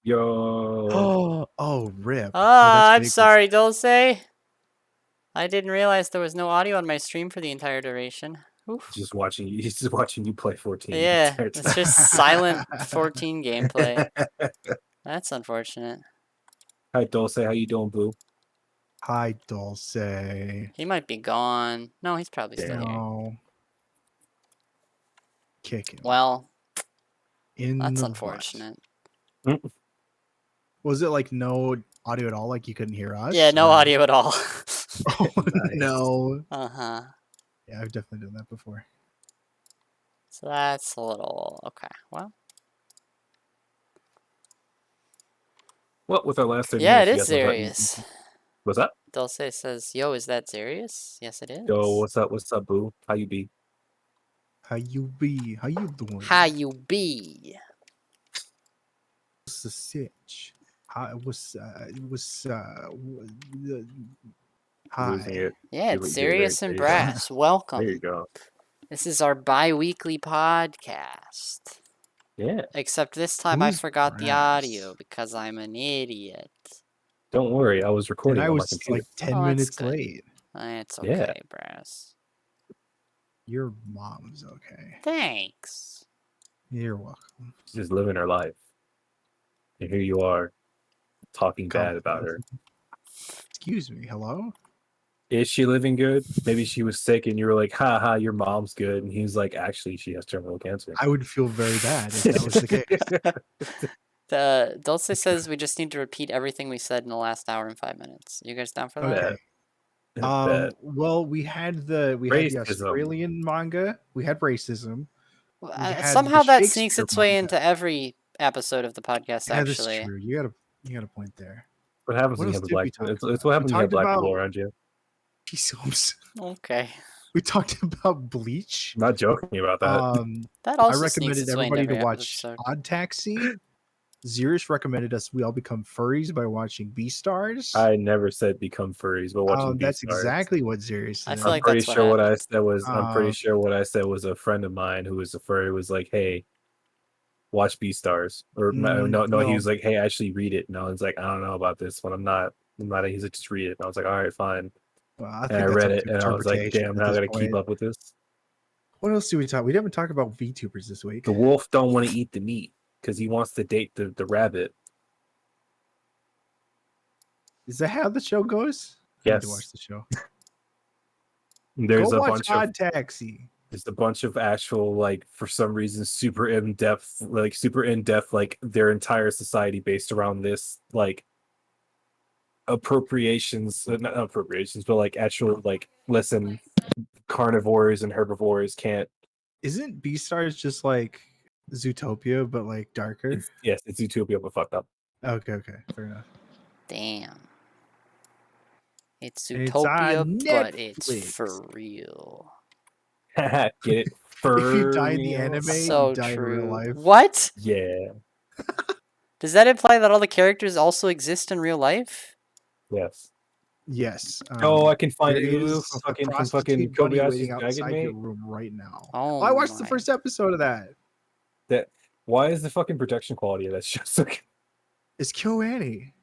Yo, Oh, rip. Oh, that's I'm Vegas. sorry, Dulce. I didn't realize there was no audio on my stream for the entire duration. Oof. just watching you. He's just watching you play 14. the Yeah, entire it's time. just silent 14 gameplay. That's unfortunate. Hi, Dulce. How you doing, boo? Hi, Dulce. He might be gone. No, he's probably still here. No. Kick him. Well, In that's the unfortunate. Mm. Was it like no audio at all? Like you couldn't hear us? Yeah, no or- audio at all. Oh, Nice. no. Uh-huh. Yeah, I've definitely done that before. So that's a little... Okay, well. Well, with our last 30 Yeah, it minutes, is you guys serious. what's up? Dulce says, yo, is that serious? Yes, it is. Yo, what's up? What's up, boo? How you be? How you be? How you doing? How you be? What's the sitch? Hi. Hi. Losing it. Yeah, You- it's you're serious very- and there you go. brass. Welcome. There you go. This is our bi-weekly podcast. Yeah. Except this time I Who's forgot the brass? audio because I'm an idiot. Don't worry. I was recording And I on my was computer. like 10 Oh, that's minutes good. late. It's Yeah. okay, Brass. Your mom's okay. Thanks. You're welcome. She's just living her life. And here you are talking bad about her. Excuse me. Hello? Is she living good? Maybe she was sick and you were like, ha ha, your mom's good. And he's like, actually, she has terminal cancer. I would feel very bad if that was the case. Dulce says we just need to repeat everything we said in the last hour and 5 minutes. You guys down for that? Okay. Bet. Well, we had the Racism. Australian manga. We had racism. Well, We had somehow the that sneaks Shakespeare its way manga. into every episode of the podcast, Yeah, that's actually. true. You got a point there. What happens What when you else have a did black we talk It's about? what happens We when you have talked black people about- around you. Jesus. Okay. We talked about Bleach. I'm not joking about that. That I also sneaks recommended its way into everybody to every watch episode. Odd Taxi. Zeus recommended us we all become furries by watching Beastars. I never said become furries, but watching That's Beastars. exactly what Zeus I said. feel I'm like pretty that's what sure what I happened. said was I'm pretty Um, sure what I said was a friend of mine who was a furry was like, hey, watch Beastars. Or no, he well- was like, hey, actually read it. And I was like, I don't know about this one. I'm not he's like, just read it. And I was like, all right, fine. well, And I that's read up it to and I was like, interpretation damn, at now I this gotta keep point. up with this. What else do we talk? We didn't talk about VTubers this week. The wolf don't want to eat the meat because he wants to date the rabbit. Is that how the show goes? I need to Yes. watch the show. There's Go a watch bunch Odd of Taxi. There's a bunch of actual, like, for some reason, super in depth, like their entire society based around this, like, appropriations, not appropriations, but like actual, like, listen, carnivores and herbivores can't. Isn't Beastars just like Zootopia but like darker? It's Utopia, but fucked up. Okay, fair enough. Damn. It's And it's Zootopia, on but it's Netflix. for real. Get it? If you die in the real? anime, So you die in real true. life. What? Yeah. Does that imply that all the characters also exist in real life? Yes. Yes. I can find there Ulu is from a fucking prostitute bunny Kobayashi's waiting Dragon outside your Maid. room right now. Oh, I watched the my. first episode of that. Why is the fucking production quality of that show so good? It's KyoAni.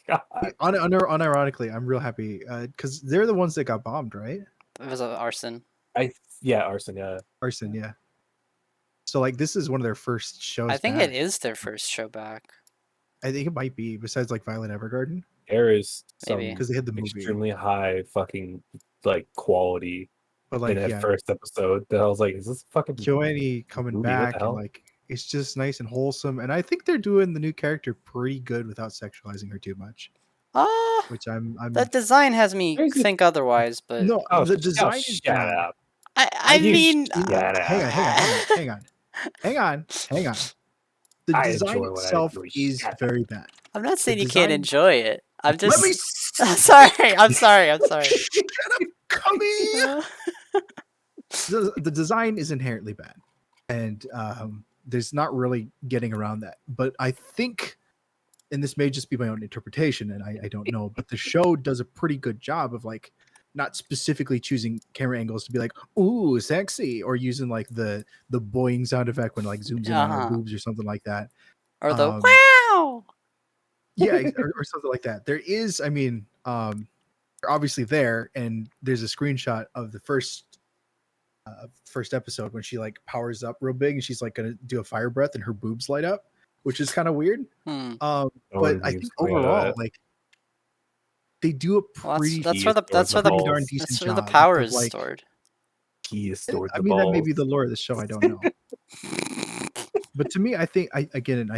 God. Unironically, I'm real happy because they're the ones that got bombed, right? It was arson. Arson, yeah. Arson, yeah. So like this is one of their first shows. I think back. it is their first show back. I think it might be besides like Violet Evergarden There is some Maybe. because they had the movie. extremely high fucking like quality But in like that yeah, first episode that I was like, is this fucking KyoAni coming movie? What the back and hell? like it's just nice and wholesome, and I think they're doing the new character pretty good without sexualizing her too much. Which I'm That design has me Crazy. think otherwise, but no Oh, the design is shut bad. up. I You mean, shut up. Hang on. The I design enjoy what I itself do. is Shut up. very bad. I'm not saying you design- can't enjoy it. I'm just. Let me I'm sorry. come here. The design is inherently bad, and there's not really getting around that. But I think, and this may just be my own interpretation, and I don't know, but the show does a pretty good job of like not specifically choosing camera angles to be like, ooh, sexy, or using like the boing sound effect when it, like zooms in on her Uh-huh. boobs or something like that. Or the Um, wow. Yeah, or something like that. There is, I mean, they're obviously there, and there's a screenshot of the first episode when she like powers up real big and she's like gonna do a fire breath and her boobs light up, which is kind of weird. Hmm. No But one I needs think to know overall, that. like they do a Well, pretty that's key where the is that's where the the pretty darn balls. decent that's where the job power of, is like, stored. Key is stored I the mean, that may balls. be the lore of the show. I don't know. But to me, I think I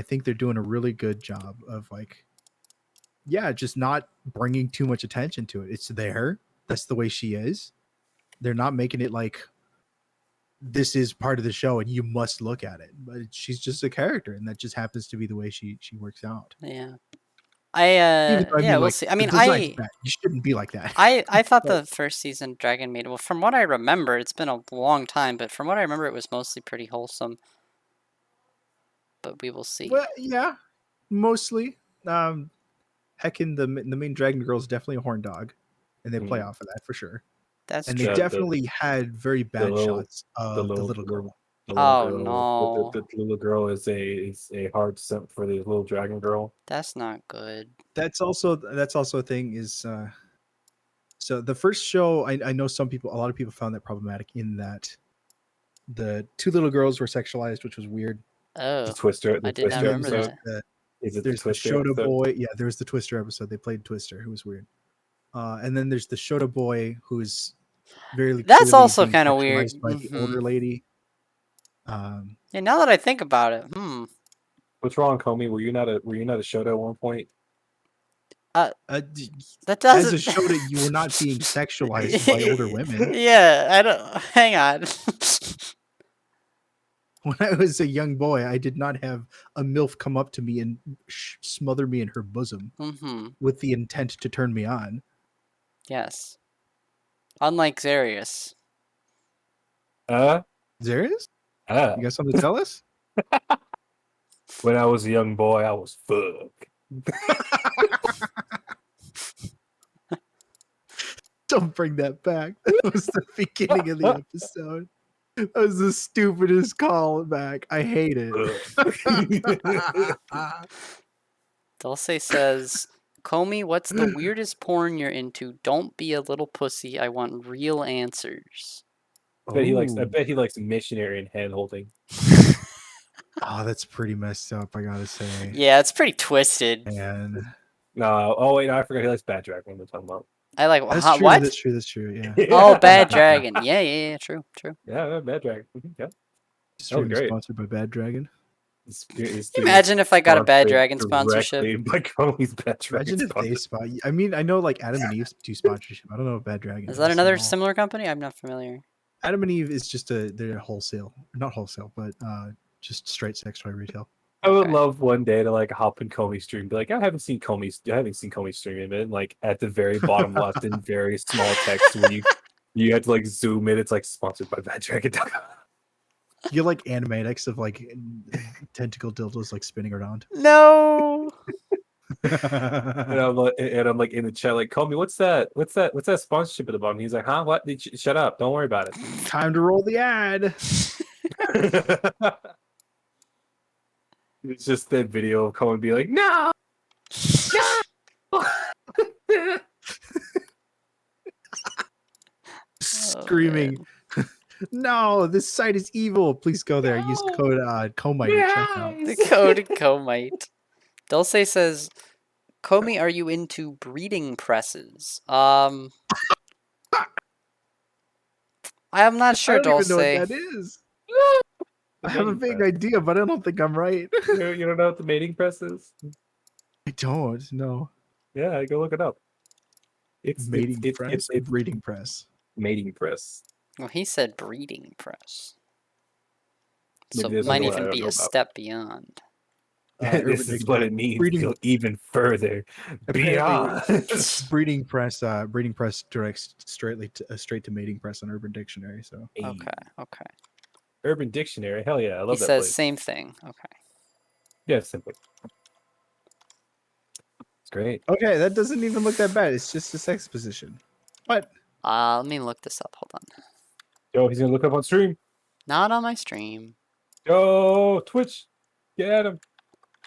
think they're doing a really good job of like, yeah, just not bringing too much attention to it. It's there. That's the way she is. They're not making it like this is part of the show and you must look at it. But she's just a character, and that just happens to be the way she works out. Yeah. Even though, I Yeah, mean, we'll like, see. I the mean, design's bad. You shouldn't be like that. I thought But- the first season Dragon Maid. Well, from what I remember, it's been a long time, but from what I remember, it was mostly pretty wholesome. But we will see. Well, yeah, mostly. Heckin' the main dragon girl is definitely a horn dog, and they play off of that for sure. That's And true. they The- definitely had very bad little- shots of the little girl. The Oh, little girl, no. the little girl is a hard simp for the little dragon girl. That's not good. That's also a thing. Is so the first show, I know a lot of people found that problematic in that the two little girls were sexualized, which was weird. Oh, The Twister. The I did not Twister remember episode. that. Is it There's the Twister Shota episode? boy. Yeah, there was the Twister episode. They played Twister, who was weird. And then there's the Shota boy, who's very. That's clearly also being kinda weird. sexualized by the Mhm. older lady. Yeah, now that I think about it, What's wrong, Comey? Were you not a Shota at one point? that As doesn't. a Shota, you were not being sexualized by older women. Yeah, I don't. Hang on. When I was a young boy, I did not have a MILF come up to me and smother me in her bosom with the intent to turn me on. Yes. Unlike Zarius. Zarius? You got something to tell us? When I was a young boy, I was fuck. Don't bring that back. That was the beginning of the episode. That was the stupidest callback. I hate it. Dulce says, Comey, what's the weirdest porn you're into? Don't be a little pussy. I want real answers. I bet Ooh. he likes missionary and hand holding. Oh, that's pretty messed up, I gotta say. Yeah, it's pretty twisted. And No, oh wait, no, I forgot he likes Bad Dragon. What we're talking about. I like that's huh, true. what? That's true. Yeah. Oh, Bad Dragon. Yeah, true. Yeah, Bad Dragon. Yeah. Stream is great. sponsored by Bad Dragon. Can you imagine if I got a Bad Dragon Directly sponsorship? by Comey's Bad Dragon. Imagine if they spot. I mean, I know like Adam and Eve do sponsorship. I don't know if Bad Dragon. Is that does another at all. similar company? I'm not familiar. Adam and Eve is just they're wholesale, not wholesale, but just straight sex toy retail. I would Okay. love one day to like hop in Comey's stream, and be like, I haven't seen Comey's stream in a minute. Like at the very bottom left in very small text, when you have to like zoom in, it's like sponsored by Bad Dragon. You like animatics of like tentacle dildos like spinning around. No. And I'm like in the chat, like, Comey, what's that sponsorship at the bottom? He's like, huh? What? Shut up! Don't worry about it. Time to roll the ad. It's just that video of Cohen being like, no, Screaming. No, this site is evil. Please go there. Use No. code Comite at checkout. The code Comite. Dulce says, Comey, are you into breeding presses? I'm not sure, I don't Dulce. even know what that is. I have a vague idea, but I don't think I'm right. You don't know what the mating press is? I don't know. Yeah, go look it up. It's Mating it's press, it's breeding press. mating press. Well, he said breeding press. So Maybe it this might is what I even don't be know a about. step beyond. This is what it means. Breeding- Go even further beyond. breeding press directs straight to mating press on Urban Dictionary. So Hey, Okay. Urban Dictionary. Hell yeah, I love He that says place. same thing. Okay. Yeah, simply. It's great. okay, that doesn't even look that bad. It's just a sex position. What? Let me look this up. Hold on. Yo, he's gonna look up on stream. Not on my stream. Yo, Twitch, get at him.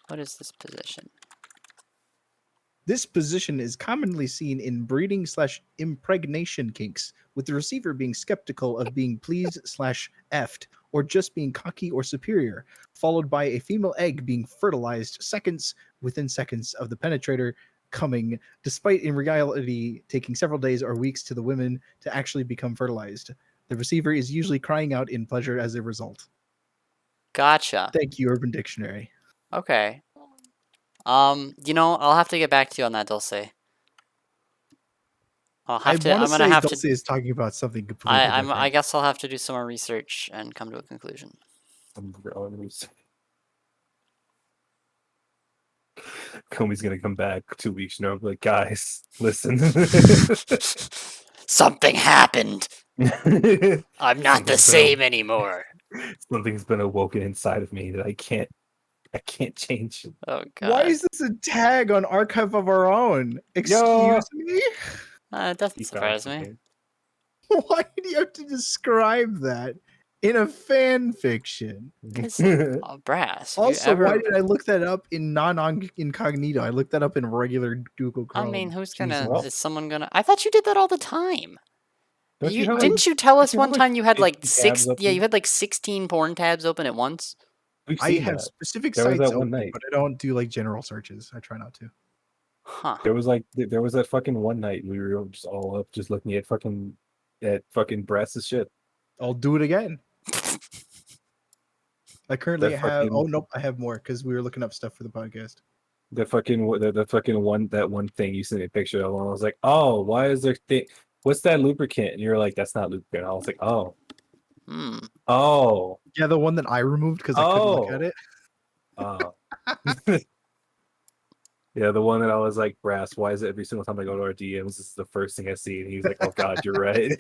What is this position? This position is commonly seen in breeding/impregnation kinks, with the receiver being skeptical of being pleased/effed, or just being cocky or superior, followed by a female egg being fertilized within seconds of the penetrator coming, despite in reality taking several days or weeks to the women to actually become fertilized. The receiver is usually crying out in pleasure as a result. Gotcha. Thank you, Urban Dictionary. Okay. I'll have to get back to you on that, Dulce. I I'm want gonna to say have Dulce to. is talking about something completely different. I guess I'll have to do some more research and come to a conclusion. Comey's gonna come back 2 weeks from now and be like, guys, listen. Something happened. I'm not the Something's same anymore. Something's been awoken inside of me that I can't change. Oh god. Why is this a tag on Archive of Our Own? Excuse Yo. me? It doesn't He found surprise me. something. Why do you have to describe that in a fan fiction? Brass. have you Also, ever... why did I look that up in non-incognito? I looked that up in regular Google I Chrome. mean, who's gonna? Jesus. Is someone gonna? I thought you did that all the time. Don't You, have, like- didn't you tell us you have, one like, time you had like 50 six? tabs Yeah, open? you had like 16 porn tabs open at once. We've I seen have that. specific There was sites that one open, night. but I don't do like general searches. I try not to. Huh. There was that fucking one night we were just all up just looking at fucking Brass's shit. I'll do it again. I currently That have. fucking- Oh nope, I have more because we were looking up stuff for the podcast. The fucking one thing you sent me a picture of, and I was like, oh, why is there what's that lubricant? And you were like, that's not lubricant. I was like, oh, Yeah, the one that I removed because I couldn't look at Oh. it. Yeah, the one that I was like, Brass, why is it every single time I go to our DMs, this is the first thing I see? And he's like, oh god, you're right.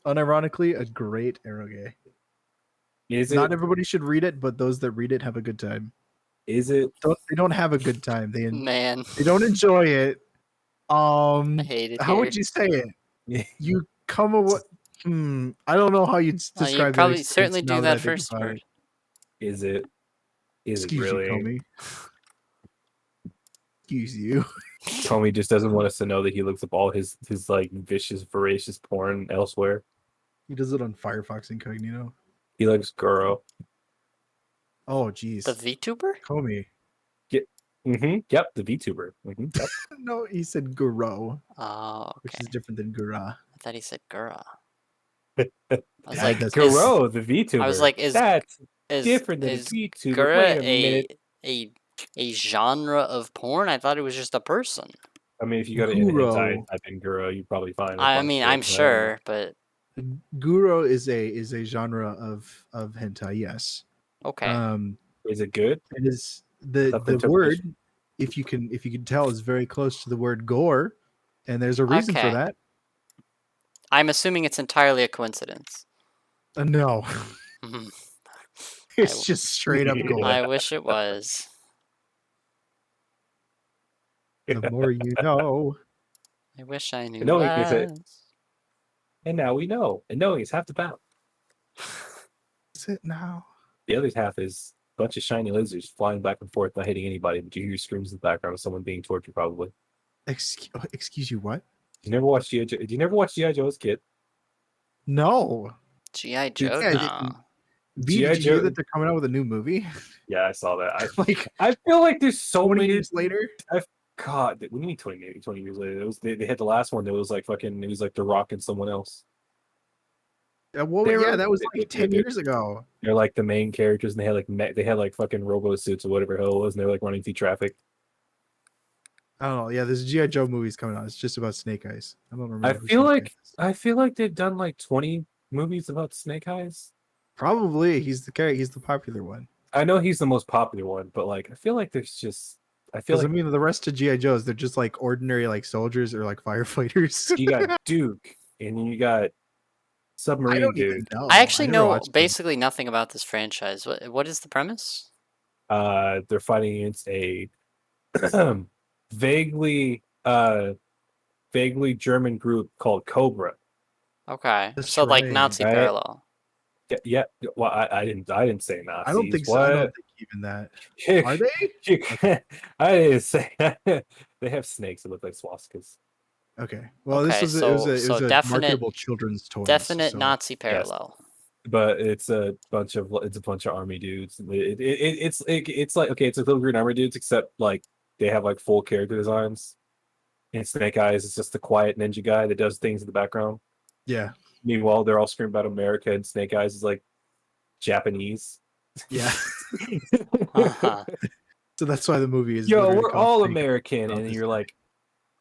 Unironically, a great eroge. Is Not it? everybody should read it, but those that read it have a good time. Is it? They don't have a good time. Man, They don't enjoy it. I hate it. How would you say it? You come away. I don't know how you'd describe You that probably experience certainly now do that I that think first about part. it. Is it? Is Excuse it really? you, Comey. Excuse you. Comey just doesn't want us to know that he looks up all his like vicious, voracious porn elsewhere. He does it on Firefox Incognito. He likes Guro. Oh, jeez. The VTuber? Comey. Yep, the VTuber. Yep. No, he said Guro, Oh, which okay. is different than Gura. I thought he said Gura. I was Yeah, like, that's- Guro, the VTuber. I was like, is that's is different than a is VTuber. Gura Wait a minute. a genre of porn? I thought it was just a person. I mean, if you go to hentai Guro. type in Guro, you probably find. a I bunch mean, of I'm it. sure, but Guro is a genre of hentai. Yes. okay. Is it good? It is Tough the interpretation. word. If you can tell, is very close to the word gore, and there's a reason for Okay. that. I'm assuming it's entirely a coincidence. No, Mhm. it's just straight up gore. I wish it was. The more you know. I wish I knew No, he gets it. less. And now we know. And knowing is half the battle. Is it now? The other half is a bunch of shiny lasers flying back and forth, not hitting anybody, but you hear screams in the background of someone being tortured, probably. Excuse you, what? You never watched G.I. Joe? Did you never watch G.I. Joe as a kid? No. G.I. Dude, Joe? yeah, No. B, G.I. did you hear Joe- that they're coming out with a new movie? Yeah, I saw that. Like I feel like there's so 20 many. years later? God, what do you mean 20 years later? It was, they had the last one that was like fucking, it was like The Rock and someone else. Well, They yeah, were- that was they- like 10 they- years ago. They're like the main characters, and they had like fucking robo suits or whatever the hell it was, and they were like running through traffic. I don't know. Yeah, there's G.I. Joe movies coming out. It's just about Snake Eyes. I don't remember. I who feel Snake like Eyes is. I feel like they've done like 20 movies about Snake Eyes. Probably he's the character. He's the popular one. I know he's the most popular one, but like I feel like there's just I feel Because like I mean, the rest of GI Joes, they're just like ordinary like soldiers or like firefighters. you got Duke and you got I Submarine don't even Dude. know. I actually never know watched them. basically nothing about this franchise. What is the premise? They're fighting against a vaguely German group called Cobra. Okay, That's so like right. Nazi Right. parallel. Yeah, well, I didn't say Nazis. I don't think so. What? I don't think even that. You- Are they? you can't- I didn't say they have snakes that look like swastikas. Okay. Well, this Okay, was it was so a it was so a definite marketable children's toys. definite so Nazi parallel. But it's a bunch of army dudes. It's like okay, it's a little green army dudes, except like they have like full character designs. And Snake Eyes is just the quiet ninja guy that does things in the background. yeah, Meanwhile, they're all screaming about America, and Snake Eyes is like Japanese. yeah. Uh-huh. So that's why the movie is. Yo, literally we're called all Snake Eyes American, about and this you're guy. like,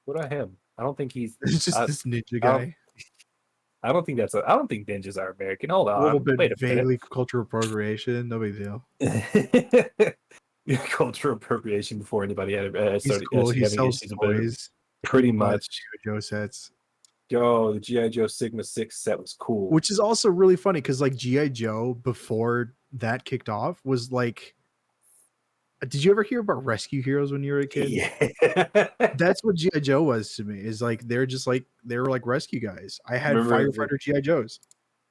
what about him? I don't think he's. It's just I, this ninja I don't- guy. I don't think that's. I don't think ninjas are American. Hold A little on. bit Wait a vaguely cultural appropriation. No big deal. minute. Cultural appropriation before anybody had He's started cool. actually He having sells issues about it. toys. Pretty buys much. G.I. Joe sets, Yo, the GI Joe Sigma 6 set was cool. which is also really funny because like GI Joe before that kicked off was like. Did you ever hear about Rescue Heroes when you were a kid? Yeah. That's what GI Joe was to me. Is like they're just like they were like rescue guys. I had Remember firefighter GI Joes.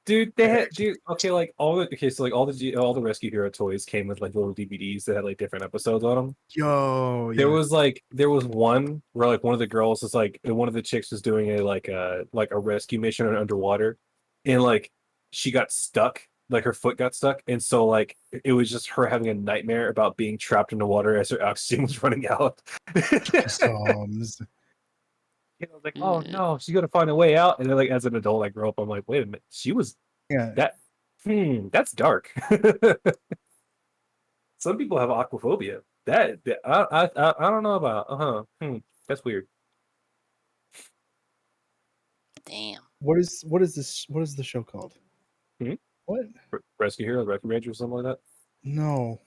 Dude, they had okay, like so like all the Rescue Hero toys came with like little DVDs that had like different episodes on them. Yo, There yeah. was one where like one of the girls was like one of the chicks was doing a like a rescue mission underwater, and like she got stuck, like her foot got stuck, and so like it was just her having a nightmare about being trapped in the water as her oxygen was running out. Psalms. I was like, oh no, she's gonna find a way out. And then like as an adult, I grow up, I'm like, wait a minute, she was Yeah. that that's dark. Some people have aquaphobia. I don't know about. That's weird. Damn. What is this? What is the show called? Hmm? What? Rescue Hero, Rescue Ranger, or something like that. No.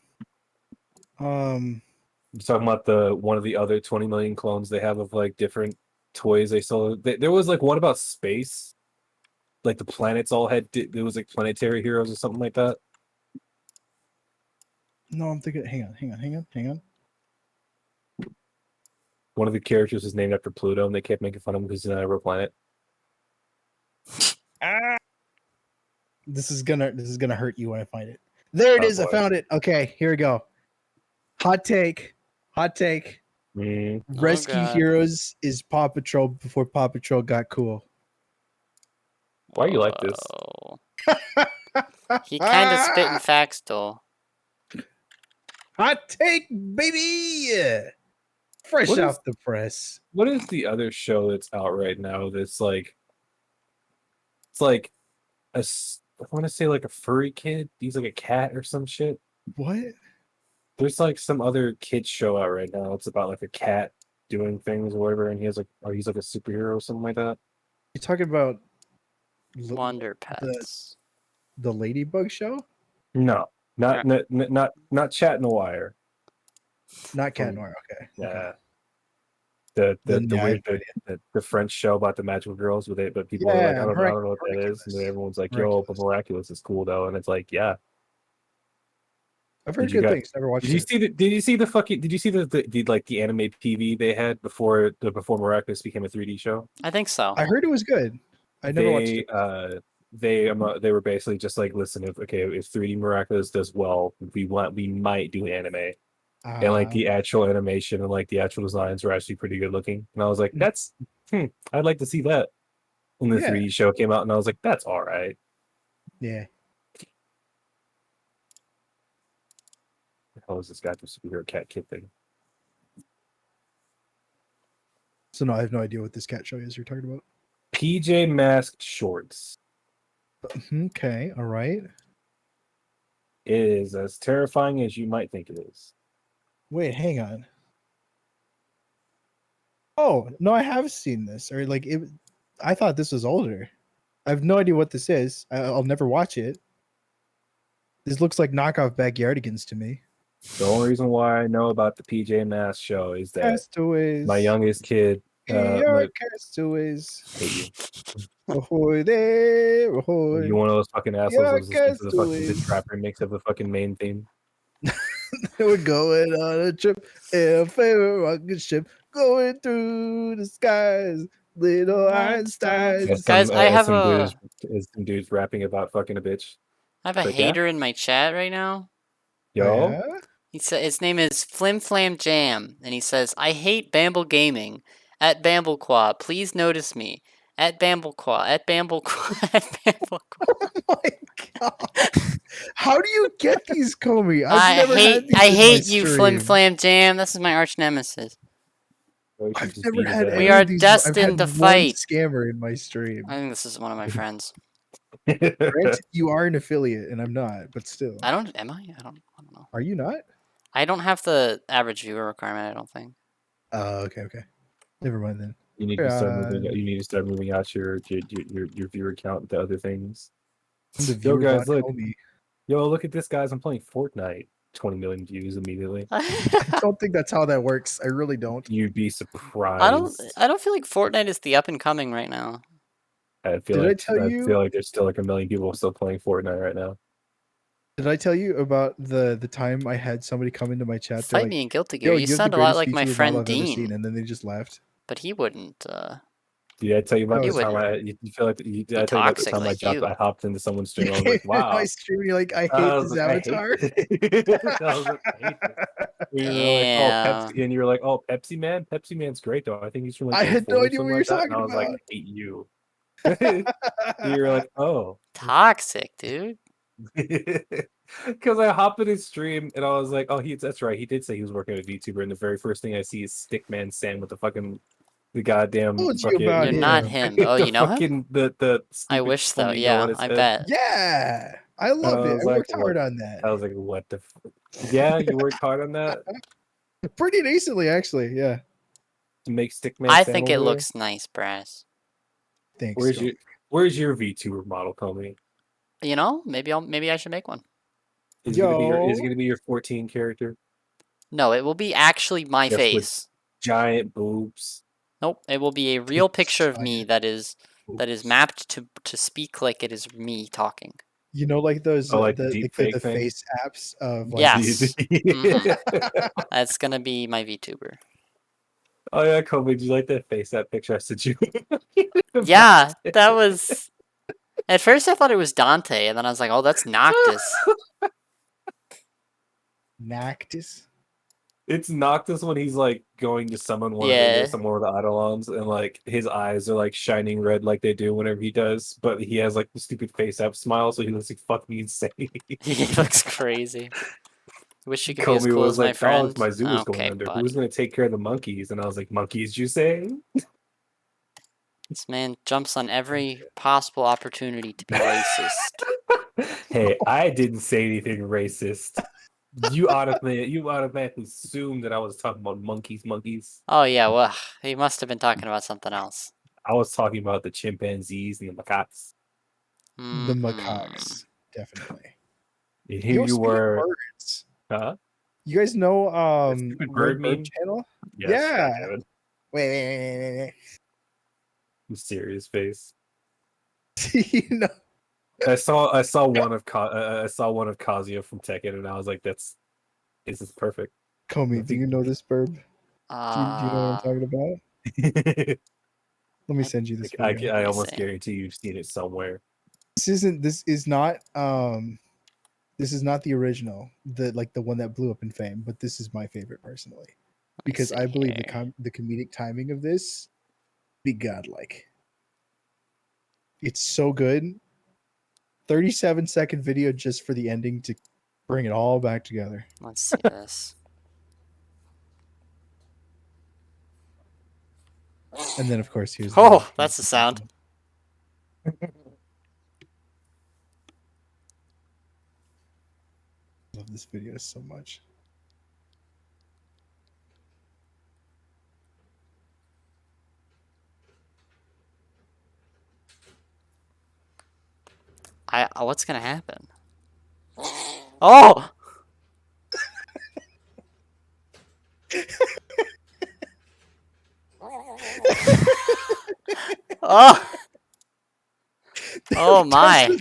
You're talking about the one of the other 20 million clones they have of like different toys they sold. There was like one about space, like the planets all had. There was like planetary heroes or something like that. No, I'm thinking. Hang on. One of the characters was named after Pluto, and they kept making fun of him because he's not a real planet. This is gonna hurt you when I find it. There it Oh, is. I boy. found it. Okay, here we go. Hot take. Mm. Rescue God. Heroes is Paw Patrol before Paw Patrol got cool. Why are you like this? Whoa. He kind of spitting facts though. Hot take, baby. Fresh What is- off the press. What is the other show that's out right now that's like it's like I want to say like a furry kid. He's like a cat or some shit. What? There's like some other kid show out right now. It's about like a cat doing things or whatever, and he's like a superhero or something like that. You talking about Wonder Pets. the Ladybug show? No, not Chat in the Wire. Not Cat Noir. Okay. Yeah. The Then, yeah, I weird have the French show about the magical girls with it, but people are like, Yeah, I don't know what that is. And then Miraculous. everyone's like, yo, but Miraculous is cool though. And it's like, yeah. I've heard Did you good guys- things. Never watched Did you it. see the like the anime TV they had before Miraculous became a 3D show? I think so. I heard it was good. I never watched it. They were basically just like, listen, if 3D Miraculous does well, we might do anime. And like the actual animation and like the actual designs were actually pretty good looking. And I was like, that's I'd like to see that. When the Yeah. 3D show came out, and I was like, that's all right. Yeah. The hell is this goddamn superhero cat kid thing? So no, I have no idea what this cat show is you're talking about. PJ Masked Shorts. Okay, all right. It is as terrifying as you might think it is. Wait, hang on. Oh, no, I have seen this. Or like it I thought this was older. I have no idea what this is. I'll never watch it. This looks like knockoff Backyardigans to me. The only reason why I know about the PJ Masks show is that Castaways. my youngest kid Your castaways. hate you. Ahoy there, ahoy. You one of those fucking assholes Yeah, who's listening to the fucking castaways. this trap remix of the fucking main theme. We're going on a trip in a favorite rocket ship, going through the skies. Little Einstein. As Guys, I have some dudes rapping about fucking a bitch. I have a Like, yeah? hater in my chat right now. Yo, Yeah? He said his name is Flim Flam Jam, and he says, "I hate Bamble Gaming. At Bamblequaw, please notice me. At Bamblequaw, at Bamblequaw, at Bamblequaw." Oh my god! How do you get these, Comey? I've never had these I in my hate you, Flim stream. Flam Jam. This is my arch nemesis. Or you should I've just never beat his had ass. any We are of these. I've destined had to one fight. scammer in my stream. I think this is one of my friends. Granted, you are an affiliate, and I'm not, but still. Am I? I don't know. Are you not? I don't have the average viewer requirement, I don't think. Oh, okay. Never mind then. You need to start moving. You need to start moving out your viewer count to other things. The Yo, viewer guys, bot look. Comey. Yo, look at this, guys! I'm playing Fortnite. 20 million views immediately. I don't think that's how that works. I really don't. You'd be surprised. I don't feel like Fortnite is the up and coming right now. I feel Did I like tell you- feel like there's still like a million people still playing Fortnite right now. Did I tell you about the time I had somebody come into my chat? They're Fight like, me in Guilty "Yo, Gear. You have the sound a lot greatest like my VTuber friend model I've ever seen," Dean, and then they just left. but he wouldn't. Did I tell you about He the time wouldn't you feel like did I tell you about the toxic time like I you. hopped into someone's stream? I was You like, came in wow. my stream, you're like, I hate I was this like, I hate avatar. this. I was like, I hate this. And you were like, oh, Yeah. Pepsi, and you were like, oh, Pepsi Man. Pepsi Man's great though. I think he's from like I had 04 no or idea what something you like were that. And I talking was like, about. I hate you. And you were like, oh. Toxic, dude. Because I hopped in his stream and I was like, oh, that's right. He did say he was working at a VTuber, and the very first thing I see is Stickman Sam with the goddamn Told you fucking. about You're him. not him. Oh, the you know him? fucking, The I stupid wish so. flamingo Yeah, on his I head. bet. Yeah, I love it. was I like, worked hard what? on that. I was like, what the? Yeah, you worked hard on that Pretty decently, actually. Yeah. to make Stickman. I Sam think it over there? looks nice, Brass. Thanks. Where's your VTuber model, Comey? You know, maybe I should make one. Is it gonna be your 14 character? No, it will be actually my Yes, with- face. Giant boobs. Nope, it will be a real picture of me that is Boobs. mapped to speak like it is me talking. You know, like those Oh, like the the deep fake thing? face apps of like, Yes. Mhm. That's gonna be my VTuber. Oh yeah, Comey, did you like that face app picture I sent you? Yeah, that was. At first, I thought it was Dante, and then I was like, "Oh, that's Noctis." Nactus. It's Noctis when he's like going to summon one Yeah. of someone with the Eidolons, and like his eyes are like shining red like they do whenever he does, but he has like the stupid face app smile, so he looks like fucking insane. He looks crazy. Wish you could be as Comey cool was as my like, friend. "Dog, my zoo was going Okay, under. buddy. Who's gonna take care of the monkeys?" And I was like, "Monkeys, you say?" This man jumps on every possible opportunity to be racist. Hey, I didn't say anything racist. You automatically assumed that I was talking about monkeys. Oh yeah, well, he must have been talking about something else. I was talking about the chimpanzees and the macaques. The Mhm. macaques, definitely. And Yo, here you speaking of were. birds, Huh? you guys know stupid Red bird Bird meme? channel? Yes, Yeah. goddammit. Wait. Mysterious face. You know, I saw one of Kazuya from Tekken, and I was like, this is perfect." Comey, do you know this bird? Do you know what I'm talking about? I Let me send you this video. me almost see. guarantee you've seen it somewhere. This is not the original, the one that blew up in fame, but this is my favorite personally. Because see I believe here. the comedic timing of this be godlike. It's so good. 37-second video just for the ending to bring it all back together. Let's see this. And then of course here's Oh, that's the sound. Love this video so much. What's gonna happen? Oh! Oh! Oh my!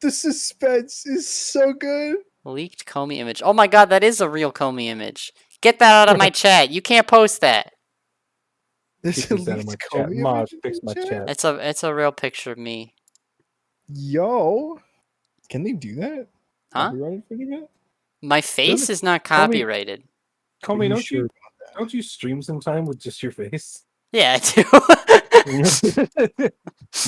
The suspense is so good. Leaked Comey image. Oh my god, that is a real Comey image. Get that out of my chat. You can't post that. This Fix that in my chat. Maj, fix my chat. It's a real picture of me. Yo, can they do that? Huh? copyrighted for the game? My face is not Call me- copyrighted. Call Are me, you don't sure you about that? don't you stream sometime with just your face? Yeah, I do.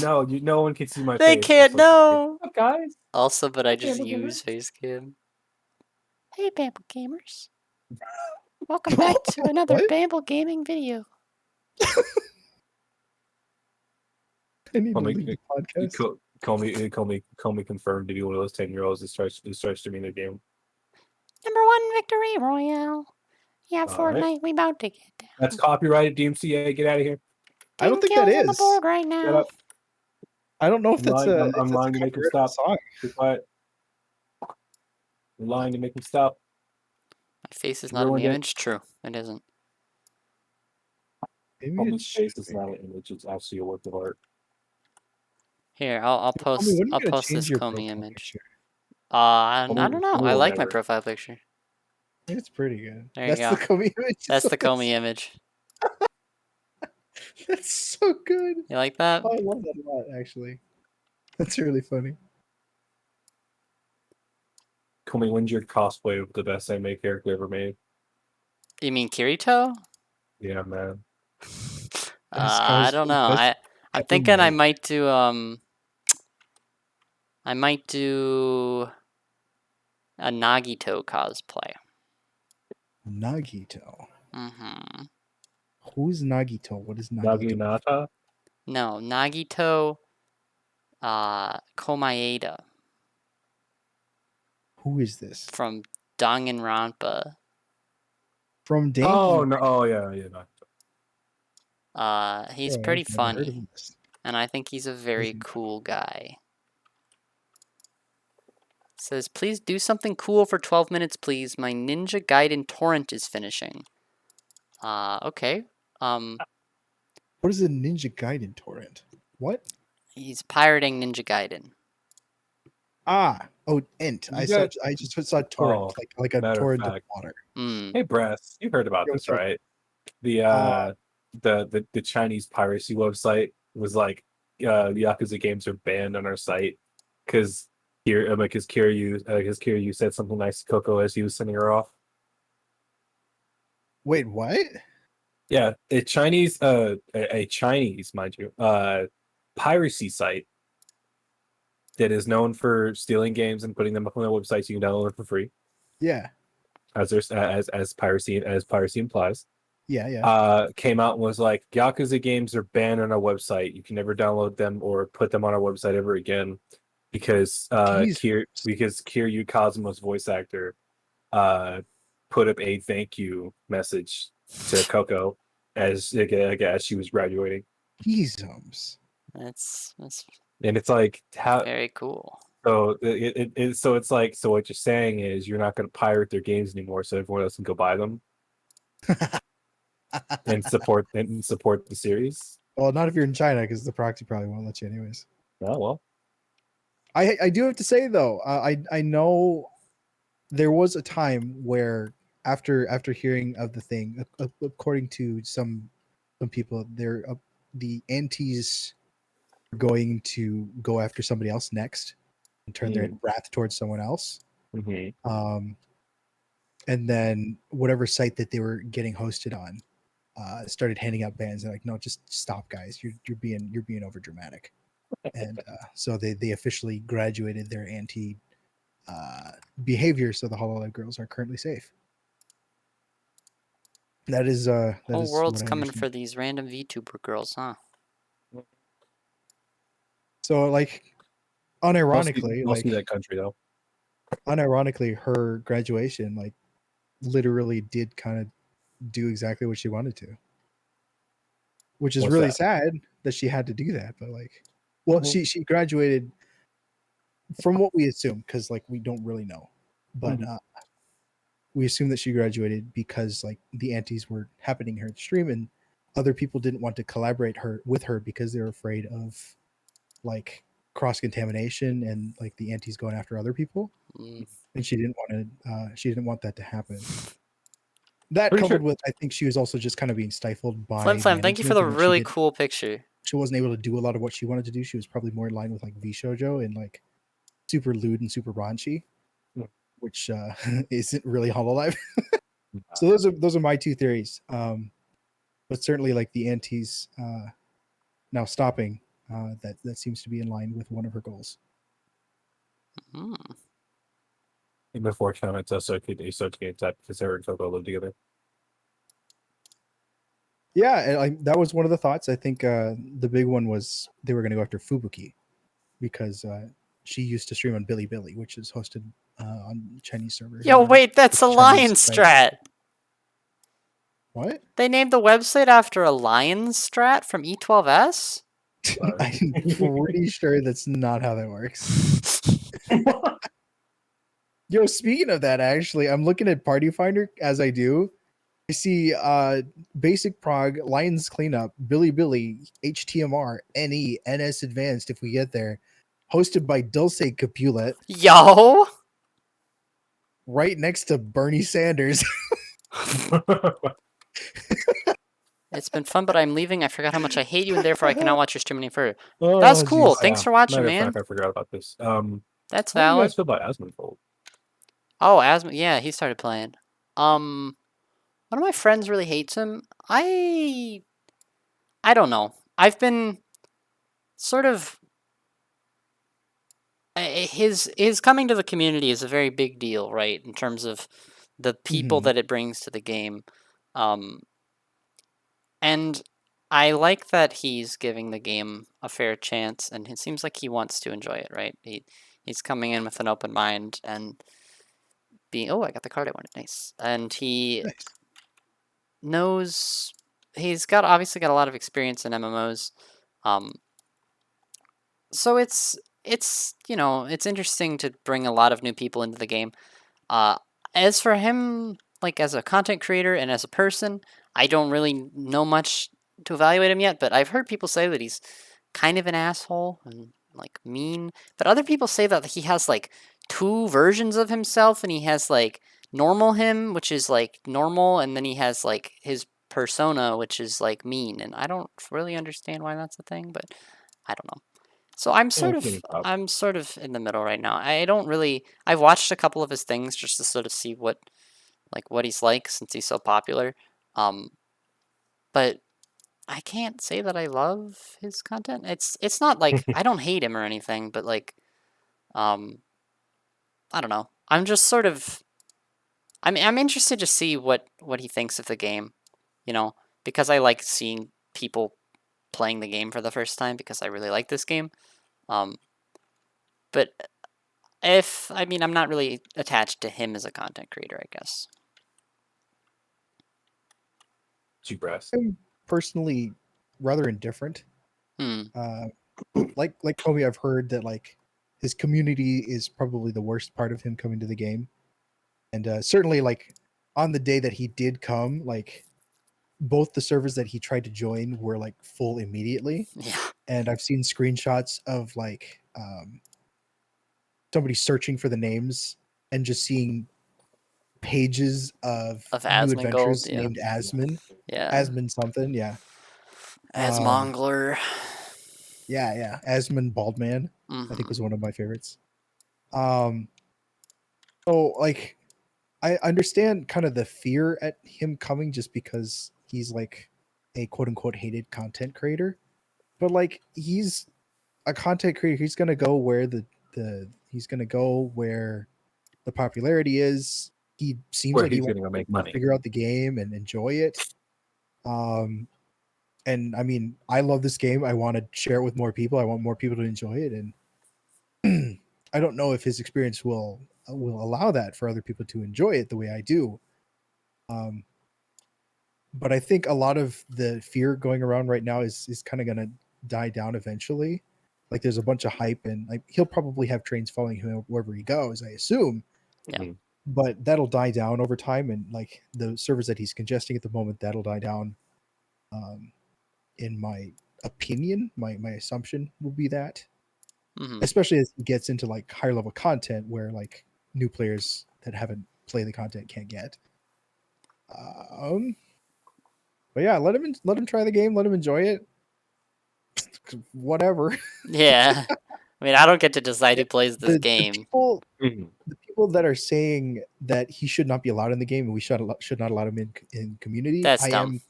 No, no one can see my They face. can't I'm so sorry. know. What's up, guys? Also, but I Okay, just look at use that. Facecam. Hey, Bamble Gamers. Welcome back to another What? Bamble Gaming video. I need to Call me, leave the podcast. call me confirmed to be one of those 10-year-olds who starts streaming the game. Number 1 victory royale. Yeah, All Fortnite, right. we about to get down. That's copyrighted. DMCA, get out of here. I don't 10 think that kills on the is. board right Shut now. up. I don't know if that's a. I'm if lying that's to a make him copyrighted stop. song. Be quiet. I'm lying to make him stop. My face is not in Ruined the it. image. True, it isn't. Maybe Homie's it's face is not an image. It's actually a work of art. Here, I'll post. When are you I'll gonna post change this your Comey profile image. picture? I Homie- don't know. homie I will like my never. profile picture. It's pretty good. There you That's go. the Comey image. That's the Comey image. That's so good. You like that? Oh, I love that a lot, actually. That's really funny. Comey, when's your cosplay of the best anime character ever made? You mean Kirito? Yeah, man. I don't know. I'm ever thinking I made. might do I might do a Nagito cosplay. Nagito. Mm-hmm. Who's Nagito? What is Nagito? Naginata? No, Nagito Komaeda Who is this? from Danganronpa. From Danky. Oh no! Oh yeah, yeah. No. He's Oh, pretty I've never heard of funny, this. and I think he's a very Doesn't- cool guy. Says, please do something cool for 12 minutes, please. My Ninja Gaiden torrent is finishing. Okay. What is a Ninja Gaiden torrent? What? He's pirating Ninja Gaiden. Ah, oh, Ent. You I got- just saw torrent, Oh, like a matter of torrent of fact. water. Mm. Hey, Brass, you heard about Yo, this, so- right? The Chinese piracy website was like, Yakuza games are banned on our site because Kiryu said something nice to Coco as he was sending her off. Wait, what? Yeah, a Chinese, mind you, piracy site that is known for stealing games and putting them up on their websites you can download them for free, Yeah, as piracy implies. yeah. Came out and was like, Yakuza games are banned on our website. You can never download them or put them on our website ever again because Kiryu Kazuma's voice actor put up a thank you message to Coco as she was graduating. Heezums. That's And it's like how very cool. so it's like, so what you're saying is you're not going to pirate their games anymore, so everyone else can go buy them and support the series. Well, not if you're in China, because the proxy probably won't let you, anyways. Oh well. I do have to say though, I know there was a time where after hearing of the thing, according to some people, the antis are going to go after somebody else next and turn their wrath towards someone else. Mm-hmm. And then whatever site that they were getting hosted on started handing out bans. They're like, no, just stop, guys. You're being over dramatic. And so they officially graduated their anti behavior, so the Hololive girls are currently safe. That is Whole world's what I coming understand. for these random VTuber girls, huh? So like unironically, mostly that country though. unironically, her graduation like literally did kind of do exactly what she wanted to, which is What's really that? sad that she had to do that. But like, well, Mhm. she graduated from what we assume, because like we don't really know, but we assume that she graduated because like the antis were happening here at the stream, and other people didn't want to collaborate with her because they were afraid of like cross contamination and like the antis going after other people, Mm. and she didn't want that to happen. That Pretty coupled sure- with, I think she was also just kind of being stifled by Flim Flam, thank you for the management, and really cool picture. she wasn't able to do a lot of what she wanted to do. She was probably more in line with like V Shoujo and like super lewd and super raunchy. which isn't really Hololive. So those are my two theories. But certainly like the antis now stopping, that seems to be in line with one of her goals. Hmm. And before comments, associate that because Sarah and Coco live together. Yeah, and that was one of the thoughts. I think the big one was they were going to go after Fubuki because she used to stream on Bilibili, which is hosted on Chinese servers. Yo, and wait, that's a Chinese Lion sites. Strat. What? They named the website after a Lion Strat from E12S? I'm pretty sure that's not how that works. Yo, speaking of that, actually, I'm looking at Party Finder as I do. I see Basic Prog, Lions Cleanup, Bilibili, HTMR, NE, NS Advanced if we get there. Hosted by Dulce Capulet, Yo! right next to Bernie Sanders. It's been fun, but I'm leaving. I forgot how much I hate you, and therefore I cannot watch your stream any further. Oh, That's cool. jeez. Thanks for watching, Matter of man. fact, I forgot about this. That's How do you valid. guys feel about Asmonfold? Oh, Asma, yeah, he started playing. One of my friends really hates him. I don't know. I've been sort of his coming to the community is a very big deal, right? In terms of the people Mhm. that it brings to the game. And I like that he's giving the game a fair chance, and it seems like he wants to enjoy it, right? He's coming in with an open mind and being, oh, I got the card I wanted, nice. And he Nice. knows he's obviously got a lot of experience in MMOs. So it's it's interesting to bring a lot of new people into the game. As for him, like as a content creator and as a person, I don't really know much to evaluate him yet, but I've heard people say that he's kind of an asshole and like mean. But other people say that he has like two versions of himself, and he has like normal him, which is like normal, and then he has like his persona, which is like mean. And I don't really understand why that's a thing, but I don't know. So I'm sort of in the middle right now. I don't really. I've watched a couple of his things just to sort of see what he's like since he's so popular. But I can't say that I love his content. It's not like I don't hate him or anything, but like I don't know. I'm just sort of I'm interested to see what he thinks of the game, because I like seeing people playing the game for the first time because I really like this game. But I'm not really attached to him as a content creator, I guess. Cheap brass. I'm personally rather indifferent. Hmm. Like Kobe, I've heard that like his community is probably the worst part of him coming to the game, and certainly like on the day that he did come, like both the servers that he tried to join were like full immediately, Yeah. and I've seen screenshots of like somebody searching for the names and just seeing pages of new Asmongold, adventures yeah. named Asmon, Yeah. Asmon something, yeah. Asmongler. Yeah, Asmon Baldman, I think Mhm. was one of my favorites. So like I understand kind of the fear at him coming just because he's like a quote unquote hated content creator. But like he's a content creator, he's gonna go where he's gonna go where the popularity is. He seems Where like he he's wants gonna go make to money. figure out the game and enjoy it. And I mean, I love this game. I want to share it with more people. I want more people to enjoy it, and I don't know if his experience will allow that for other people to enjoy it the way I do. But I think a lot of the fear going around right now is kind of going to die down eventually. Like there's a bunch of hype, and like he'll probably have trains following him wherever he goes, I assume. Yeah. Mhm. But that'll die down over time, and like the servers that he's congesting at the moment, that'll die down. In my opinion, my assumption will be that, Mhm. especially as he gets into like higher level content where like new players that haven't played the content can't get. But yeah, let him try the game, let him enjoy it. Whatever. Yeah. I mean, I don't get to decide who plays this The game. people Mhm. the people that are saying that he should not be allowed in the game and we should not allow him in community, That's I dumb. am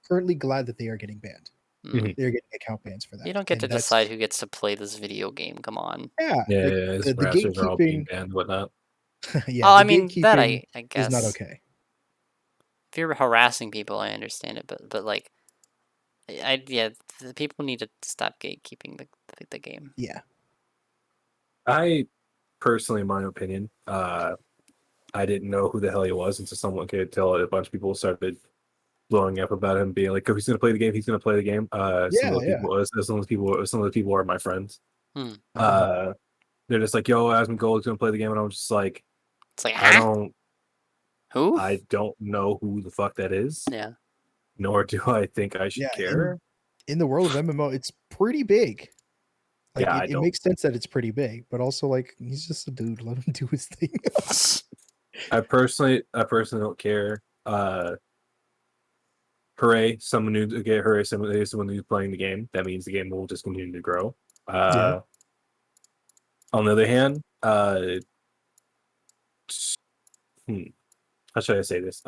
currently glad that they are getting banned. Mm. They're getting account bans for that. You don't get to And that's- decide who gets to play this video game. Come on. Yeah, Yeah, like, his the rasters are all being gatekeeping. banned and whatnot. Yeah, Oh, the I mean that gatekeeping I is guess not okay. if you're harassing people, I understand it, but like, yeah, the people need to stop gatekeeping the game. Yeah, I personally, in my opinion, I didn't know who the hell he was until someone could tell a bunch of people started blowing up about him, being like, "Oh, he's gonna play the game. He's gonna play the game." Some of the Yeah, people, some of the people are my friends. Hmm. They're just like, "Yo, Asmongold's gonna play the game," and I'm just like, It's like, I huh? don't, Who? I don't know who the fuck that is, Yeah. nor do I think I should yeah. care. In the world of MMO, it's pretty big. Like Yeah, I it don't. makes sense that it's pretty big, but also like he's just a dude. Let him do his thing. I personally don't care. Hooray! Someone new to get hooray! Someone who's playing the game. That means the game will just continue to grow. Yeah. On the other hand, how should I say this?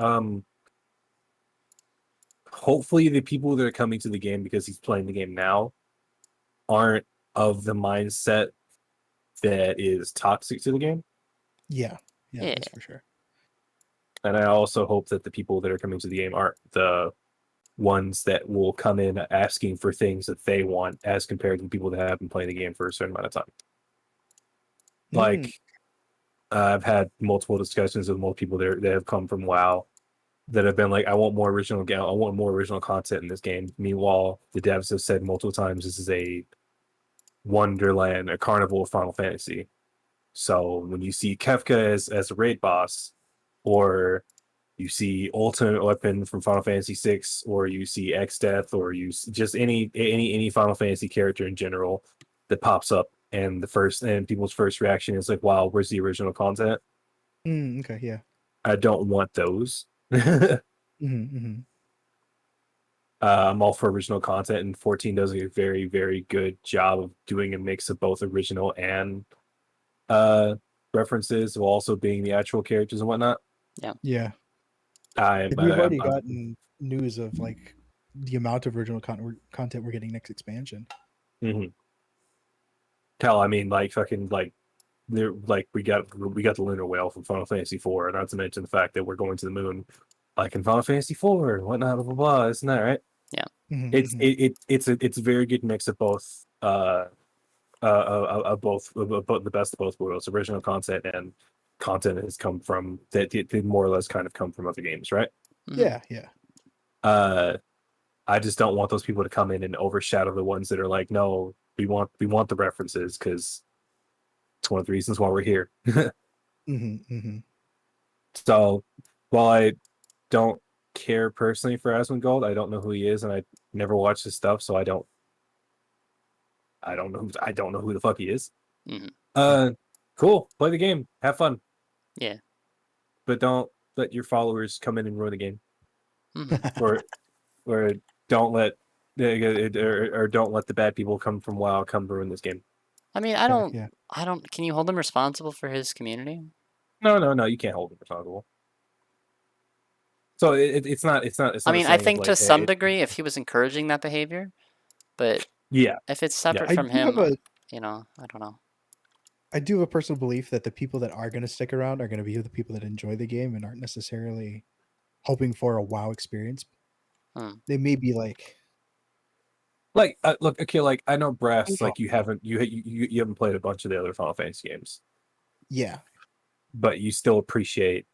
Hopefully the people that are coming to the game because he's playing the game now aren't of the mindset that is toxic to the game. Yeah, Yeah. that's for sure. And I also hope that the people that are coming to the game aren't the ones that will come in asking for things that they want as compared to the people that have been playing the game for a certain amount of time. Like, I've had multiple discussions with multiple people that have come from WoW that have been like, I want more original content in this game. Meanwhile, the devs have said multiple times this is a Wonderland, a carnival of Final Fantasy. So when you see Kefka as a raid boss, or you see Ultimate Weapon from Final Fantasy VI, or you see X-Death, or you just any Final Fantasy character in general that pops up, and people's first reaction is like, "Wow, where's the original content?" Okay, yeah. I don't want those. Mm-hmm. I'm all for original content, and 14 does a very, very good job of doing a mix of both original and references, while also being the actual characters and whatnot. Yeah. I'm We've already gotten news of like the amount of original content we're getting next expansion. Hell, I mean, like fucking like we got the lunar whale from Final Fantasy IV, not to mention the fact that we're going to the moon, like in Final Fantasy IV and whatnot, blah blah blah. Isn't that right? It's a very good mix of both both the best of both worlds. Original content and content has come from that did more or less kind of come from other games, right? Yeah. I just don't want those people to come in and overshadow the ones that are like, no, we want the references because it's one of the reasons why we're here. So while I don't care personally for Asmongold, I don't know who he is, and I never watched his stuff, so I don't know who the fuck he is. Cool. Play the game. Have fun. Yeah. But don't let your followers come in and ruin the game. Mhm. or don't let don't let the bad people come from WoW come ruin this game. I mean, I don't. Can you hold him responsible for his community? No, you can't hold him responsible. So it's not. I mean, a I saying of think like, to hey, some degree, if he was encouraging that behavior, but yeah, if it's separate I from do have him, I don't know. I do have a personal belief that the people that are going to stick around are going to be the people that enjoy the game and aren't necessarily hoping for a WoW experience. They may be like look, okay, like I know Brass, like you haven't played a bunch of the other Final Fantasy games. Yeah. But you still appreciate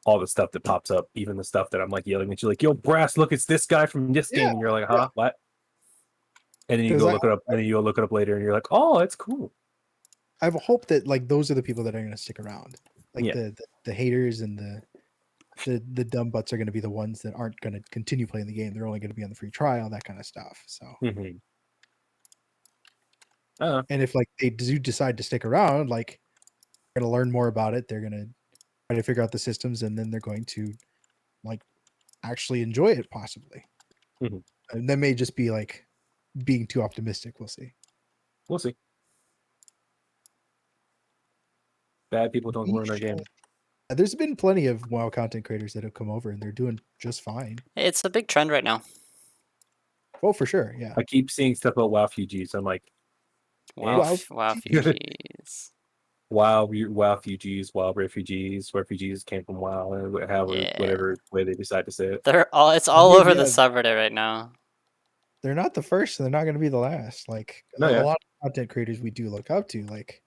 all the stuff that pops up, even the stuff that I'm like yelling at you, like, yo, Brass, look, it's this guy from this game, and you're like, huh, what? And then you go look it up, and then you go look it up later, and you're like, oh, it's cool. I have a hope that like those are the people that are going to stick around. Like the haters and the dumb butts are going to be the ones that aren't going to continue playing the game. They're only going to be on the free trial, that kind of stuff. So, and if like they do decide to stick around, like they're going to learn more about it. They're going to try to figure out the systems, and then they're going to like actually enjoy it possibly. And that may just be like being too optimistic. We'll see. Bad people don't We ruin our game. should. There's been plenty of WoW content creators that have come over and they're doing just fine. It's a big trend right now. Oh, for sure. Yeah. I keep seeing stuff about WoW Fugees. I'm like, Wow, Wow. wow, Fugees. WoW Fugees, WoW refugees came from WoW, and however, Yeah. whatever way they decide to say it. It's all over Yeah. the subreddit right now. They're not the first and they're not going to be the last. Like No, a yeah. lot of content creators we do look up to, like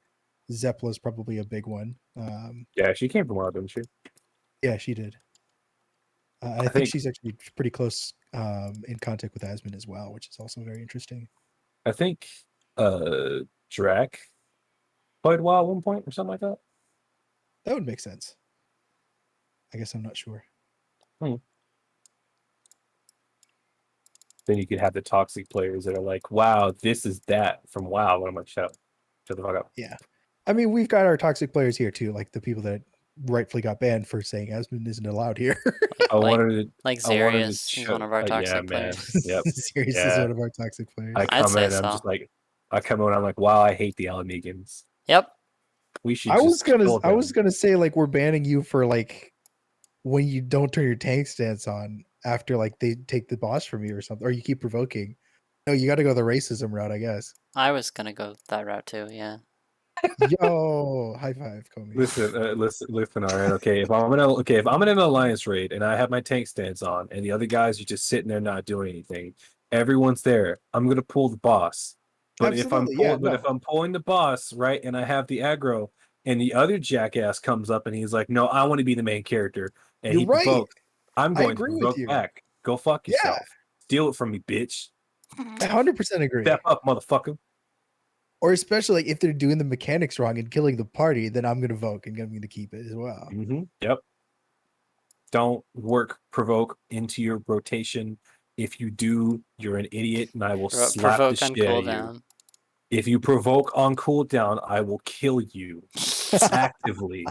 Zepla's probably a big one. Yeah, she came from WoW, didn't she? Yeah, she did. I think think- she's actually pretty close in contact with Asmon as well, which is also very interesting. I think Drac played WoW at one point or something like that. That would make sense. I guess I'm not sure. Then you could have the toxic players that are like, "Wow, this is that from WoW," and I'm like, "Shut the fuck up." Yeah. I mean, we've got our toxic players here too, like the people that rightfully got banned for saying Asmon isn't allowed here. I wanted Like I wanted to Zarius, he's show- one of our toxic yeah, man. players. Yep. Sirius is Yeah. one of our toxic players. I I'd come say in, I'm so. just like, I come in, I'm like, "Wow, I hate the Alamegans. Yep. We should." I was just kill gonna them." say like we're banning you for like when you don't turn your tank stance on after like they take the boss from you or something, or you keep provoking. No, you got to go the racism route, I guess. I was gonna go that route too. Yeah. Yo, high five, Comey. Listen, Aaron. Okay, if I'm in an alliance raid and I have my tank stance on, and the other guys are just sitting there not doing anything, everyone's there. I'm gonna pull the boss. But Absolutely, yeah, if I'm pulling the boss, right, and I have the aggro, and the other jackass comes up and he's like, "No, I want to be the main character," and You're he right. provokes, I'm I going to agree with provoke you. back. Go fuck Yeah. yourself. Steal it from me, bitch. I 100% agree. Step up, motherfucker. Or especially like if they're doing the mechanics wrong and killing the party, then I'm gonna vote and I'm gonna keep it as well. Yep. Don't provoke into your rotation. If you do, you're an idiot, and I will slap the Provoke on shit out of you. cooldown. If you provoke on cooldown, I will kill you actively.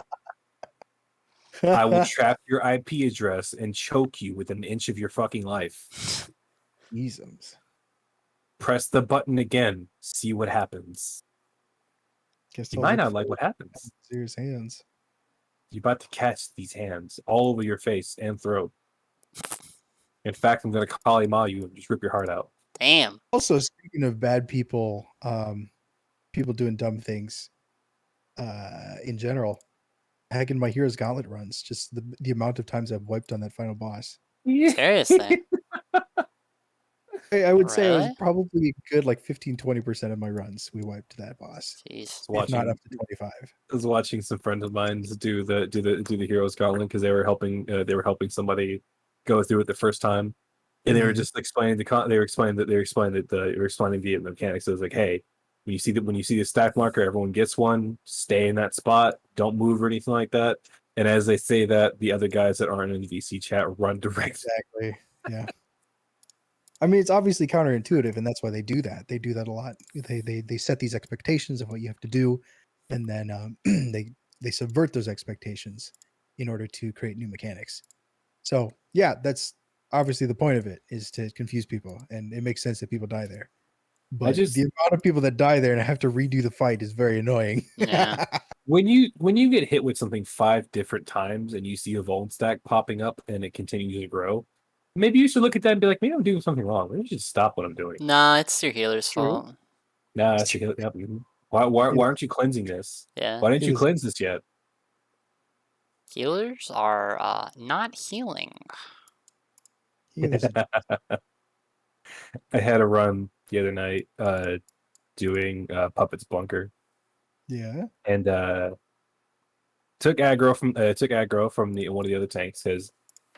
I will trap your IP address and choke you within an inch of your fucking life. Easums. Press the button again. See what happens. Guess You I'll might look not like for what happens. Serious hands. You're about to catch these hands all over your face and throat. In fact, I'm going to Kali Ma you and just rip your heart out. Damn. Also, speaking of bad people, people doing dumb things, in general, heck in my Heroes Gauntlet runs, just the amount of times I've wiped on that final boss. Seriously. I would say it was Really? probably a good like 15-20% of my runs we wiped that boss. Jeez. If not up to 25. I was watching some friends of mine do the Heroes Gauntlet because they were helping somebody go through it the first time, and they were just explaining they were explaining the mechanics. So it was like, hey, when you see the stack marker, everyone gets one. Stay in that spot. Don't move or anything like that. And as they say that, the other guys that aren't in the VC chat run direct. Exactly. Yeah. I mean, it's obviously counterintuitive, and that's why they do that. They do that a lot. They set these expectations of what you have to do, and then they subvert those expectations in order to create new mechanics. So yeah, that's obviously the point of it, is to confuse people, and it makes sense that people die there. But the amount of people that die there and have to redo the fight is very annoying. Yeah. When you get hit with something 5 different times and you see a Vuln stack popping up and it continues to grow, maybe you should look at that and be like, maybe I'm doing something wrong. Maybe I should stop what I'm doing. Nah, it's your healer's True. fault. Nah, why aren't you cleansing this? Yeah. Why didn't you Is- cleanse this yet? Healers are not healing. Healers- I had a run the other night doing Puppet's Bunker yeah. and took aggro from one of the other tanks because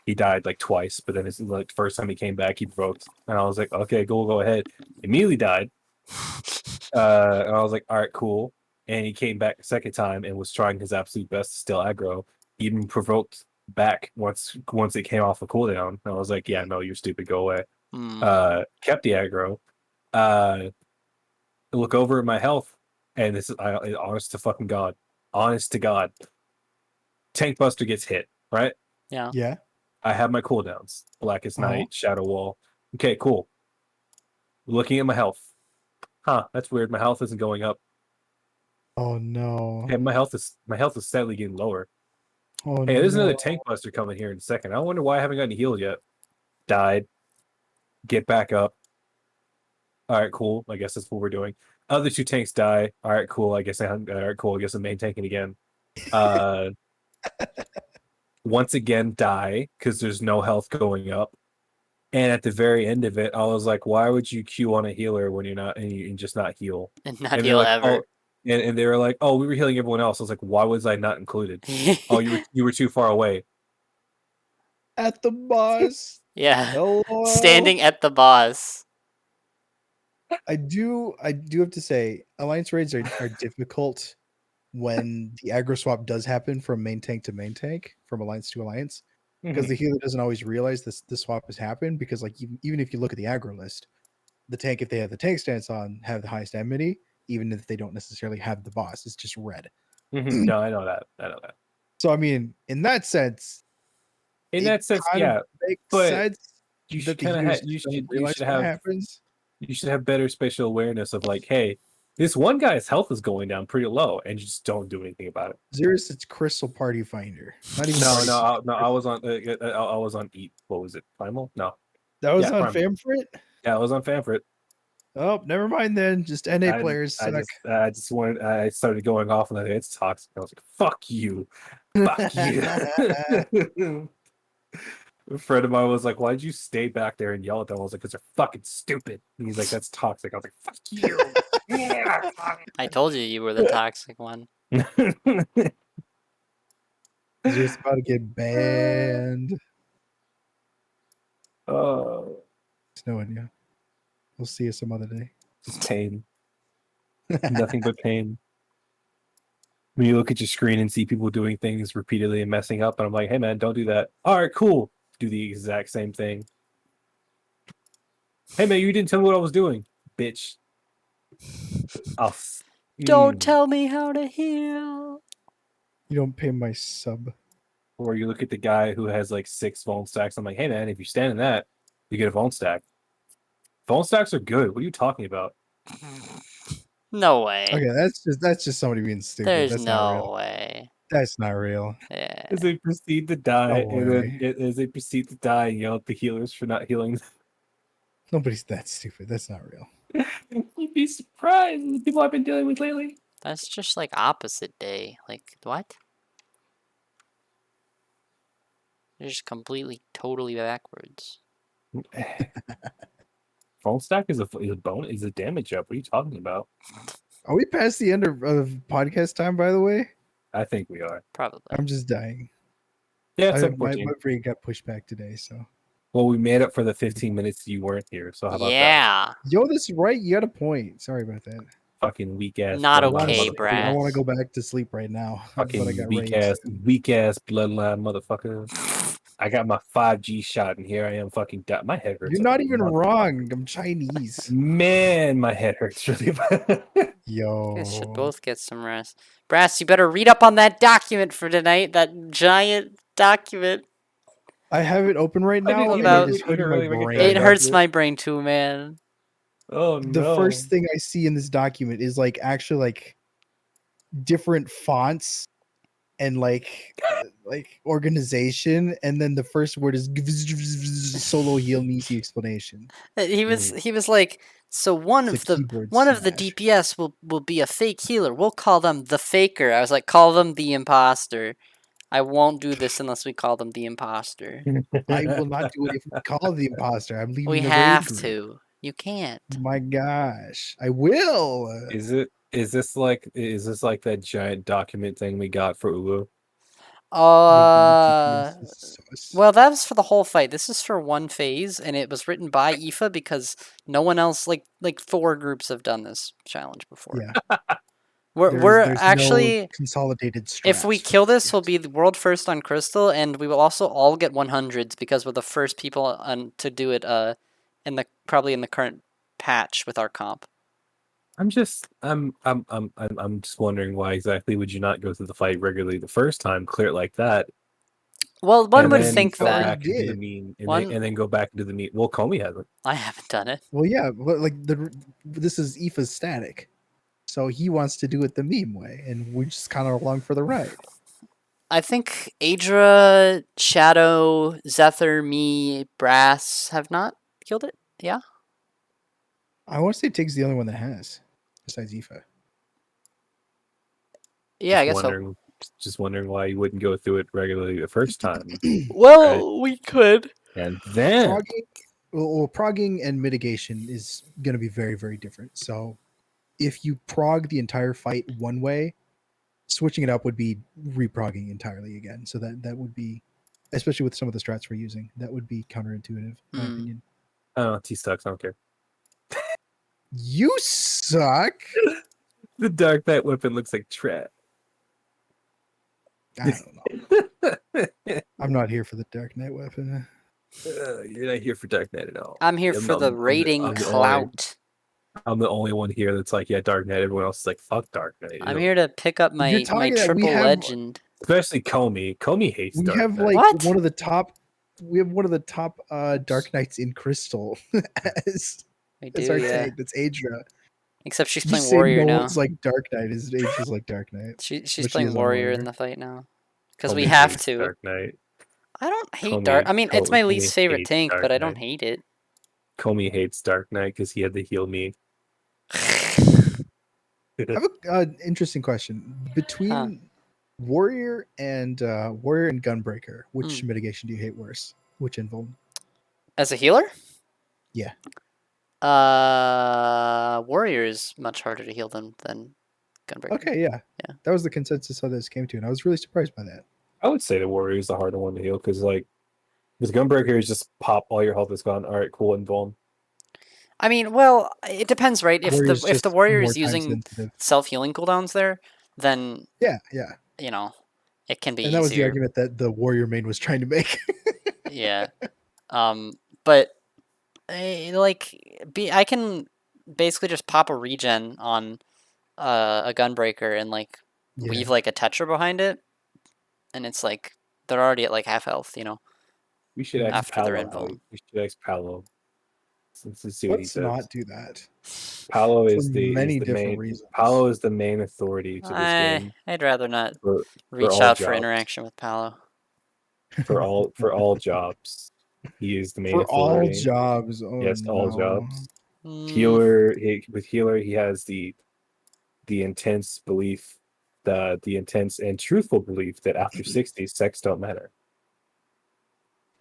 he died like twice, but then it's like the first time he came back he provoked, and I was like, okay, go ahead. Immediately died. And I was like, all right, cool. And he came back a second time and was trying his absolute best to still aggro. He even provoked back once it came off a cooldown. And I was like, yeah, no, you're stupid, go away. Hmm. Kept the aggro. Look over at my health, and this is honest to God, Tank Buster gets hit, right? Yeah. Yeah. I have my cooldowns: Blackest Uh-huh. Night, Shadow Wall. Okay, cool. Looking at my health, that's weird. My health isn't going up. Oh no. And my health is sadly getting lower. Oh Hey, there's no. another tank buster coming here in a second. I wonder why I haven't gotten healed yet. Died. Get back up. All right, cool. I guess that's what we're doing. Other two tanks die. All right, cool. All right, cool. I guess I'm main tanking again. Once again, die because there's no health going up. And at the very end of it, I was like, why would you queue on a healer when you're not and you just not heal? And not And they're heal like, ever. oh, and they were like, oh, we were healing everyone else. I was like, why was I not included? Oh, you were too far away. At the boss. Yeah. Hello. Standing at the boss. I do have to say, alliance raids are difficult when the aggro swap does happen from main tank to main tank, from alliance to alliance, because the healer doesn't always realize the swap has happened. Because like even if you look at the aggro list, the tank, if they have the tank stance on, have the highest enmity, even if they don't necessarily have the boss, it's just red. No, I know that. So I mean, in that sense, In it that sense, kind of yeah, makes but sense you that should the kind of healers have you don't should realize what have happens. you should have better spatial awareness of like, hey, this one guy's health is going down pretty low, and you just don't do anything about it. Xerus, it's Crystal Party Finder. Not even No, Party no, Finder. I was on. I was on Eat. What was it? Primal? No. That was yeah, on Primal. Famfrit? Yeah, I was on Fanfrit. Oh, never mind then. Just NA players suck. I just wanted. I started going off, and I it's toxic. I was like, "Fuck you, fuck you." A friend of mine was like, "Why'd you stay back there and yell at them?" I was like, "Because they're fucking stupid." And he's like, "That's toxic." I was like, "Fuck you." I told you were the toxic one. Xerus about to get banned. Oh, It's no idea. We'll see you some other day. just pain. Nothing but pain. When you look at your screen and see people doing things repeatedly and messing up, and I'm like, "Hey man, don't do that." All right, cool. Do the exact same thing. Hey man, you didn't tell me what I was doing, bitch. Don't tell me how to heal. You don't pay my sub. Or you look at the guy who has like 6 phone stacks. I'm like, hey man, if you stand in that, you get a phone stack. Phone stacks are good. What are you talking about? No way. Okay, that's just somebody being stupid. There's That's not no real. way. That's not real. Yeah. As they proceed to die, No and way. then as they proceed to die, and yell at the healers for not healing. Nobody's that stupid. That's not real. You'd be surprised the people I've been dealing with lately. That's just like opposite day. Like, what? They're just completely, totally backwards. Phone stack is a bonus, is a damage up. What are you talking about? Are we past the end of podcast time, by the way? I think we are. Probably. I'm just dying. Yeah, it's My 14. brain got pushed back today, so. Well, we made up for the 15 minutes you weren't here. So how about that? Yeah. Yo, this is right. You got a point. Sorry about that. Fucking weak ass. Not bloodline okay, motherfucker. Brad. I want to go back to sleep right now. Fucking but I got weak raised. ass bloodline motherfucker. I got my 5G shot, and here I am fucking my head hurts. You're like not a even mother- wrong. I'm Chinese. Man, my head hurts really bad. Yo. You guys should both get some rest. Brass, you better read up on that document for tonight. That giant document. I have it open right I now. didn't and about- it is hurting really my make it brain. Yeah, It hurts document. my brain too, man. Oh The no! first thing I see in this document is like actually like different fonts and like organization, and then the first word is solo heal Nisi explanation. He was like, so one It's of a keyboard the smash. DPS will be a fake healer. We'll call them the faker. I was like, call them the imposter. I won't do this unless we call them the imposter. I will not do it if we call the imposter. I'm leaving We the raid have group. to. You can't. My gosh, I will. Is this like that giant document thing we got for Ulu? Well, that was for the whole fight. This is for one phase, and it was written by Aoife because no one else, like 4 groups have done this challenge before. Yeah, We're there's actually, no consolidated. if we strats kill for this, it we'll be the world first on Crystal, and we will also all get 100s because we're the first people on to do it. Probably in the current patch with our comp. I'm just wondering why exactly would you not go through the fight regularly the first time, clear it like that, Well, one and would then think go that. back and do the did. mean, One- and then go back and do the mean. Well, Comey hasn't. I haven't done it. Well, yeah, but like this is Aoife's static, So he wants to do it the meme way, and we're just kind of along for the ride. I think Adra, Shadow, Zephyr, me, Brass have not killed it. Yeah. I want to say Tig's the only one that has, besides Aoife. Yeah, I Just guess so. wondering, just wondering why you wouldn't go through it regularly the first time, Well, we could. and then Progging, progging and mitigation is going to be very, very different. So if you prog the entire fight one way, switching it up would be reprogging entirely again. So that would be, especially with some of the strats we're using, that would be counterintuitive, in my Hmm. opinion. oh, T sucks. I don't care. You suck. The Dark Knight weapon looks like trash. I don't know. I'm not here for the Dark Knight weapon. You're not here for Dark Knight at all. I'm here for the rating I'm the clout. I'm the only one here that's like, yeah, Dark Knight. Everyone else is like, fuck Dark Knight. I'm here to pick up my talking that we triple have- legend. Especially Comey. Comey hates We Dark have Knight. like What? one of the top. We have one of the top Dark Knights in Crystal as We as do, our yeah. tank. That's Adra. Except she's You playing say warrior no now. one's like Dark Knight. Is Adra's like Dark Knight? She's but she playing is on warrior in warrior. the fight now. Because Comey we have hates to. Dark Knight. I don't hate Comey- Dark. I mean, it's my Comey least favorite hates tank, Dark but I don't Knight. hate it. Comey hates Dark Knight because he had to heal me. I have an interesting question. Between Warrior and Gunbreaker, which mitigation do you hate worse? Which invuln? As a healer? Yeah. Warrior is much harder to heal than Gunbreaker. Okay, yeah. That was the consensus others came to, and I was really surprised by that. I would say the Warrior is the harder one to heal because, like, with Gunbreaker is just pop, all your health is gone. All right, cool, invuln. I mean, well, it depends, right? If Warrior's the just warrior more is using time-sensitive. self healing cooldowns there, then Yeah, you know it can be and that was the easier. argument that the Warrior main was trying to make. Yeah. But I can basically just pop a regen on a Gunbreaker and like Yeah. weave like a Tetra behind it, and it's like they're already at like half health, you know. We should ask After their Paolo. invuln. We should ask Paolo. Let's see what he Let's says. not do that. Paolo For is the many is the different main. reasons. Paolo is the main authority to this game I'd rather not for reach all out for jobs. interaction with Paolo. for all jobs. He is the main For all authority. jobs. Oh, Yes, all no. jobs. Mm, Healer. With healer, he has the intense belief, the intense and truthful belief that after 60, sex don't matter.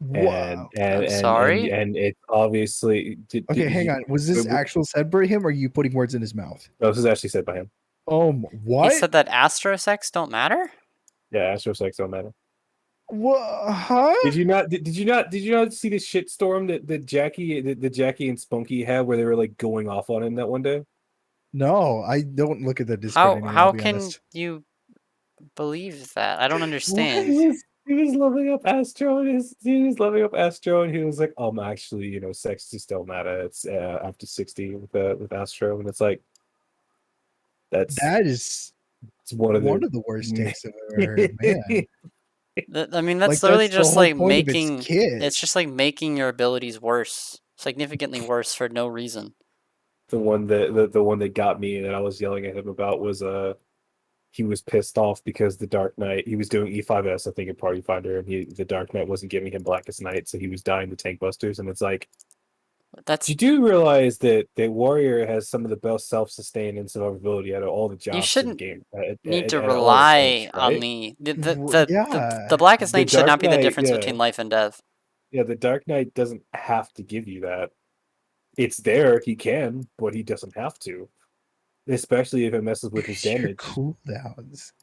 Wow. I'm sorry? And it obviously. Okay, hang on. Was this actual said by him, or are you putting words in his mouth? No, this is actually said by him. Oh, what? He said that astrosex don't matter? Yeah, astro sex don't matter. What? Huh? Did you not see the shitstorm that Jackie the Jackie and Spunky had where they were like going off on him that one day? No, I don't look at the Discord anymore. How I'll be can honest. you believe that? I don't He understand. was loving up Astro and he was loving up Astro and he was like, actually, sex just don't matter. It's after 60 with Astro, and it's like that is it's one of the worst takes I've ever heard, man. I mean, that's Like, literally that's the just whole like point of its making kit. it's just like making your abilities worse, significantly worse for no reason. the one that got me that I was yelling at him about was he was pissed off because the Dark Knight, he was doing E5S, I think, in Party Finder, and the Dark Knight wasn't giving him Blackest Night, so he was dying to Tank Busters, and it's like, That's you do realize that Warrior has some of the best self-sustain and survivability out of all the jobs shouldn't in the game. need to at all rely points, on right? the Blackest The Night should not be the Dark Knight, difference yeah. between life and death. Yeah, the Dark Knight doesn't have to give you that. It's there, he can, but he doesn't have to. Especially if it messes with his Your damage. cooldowns.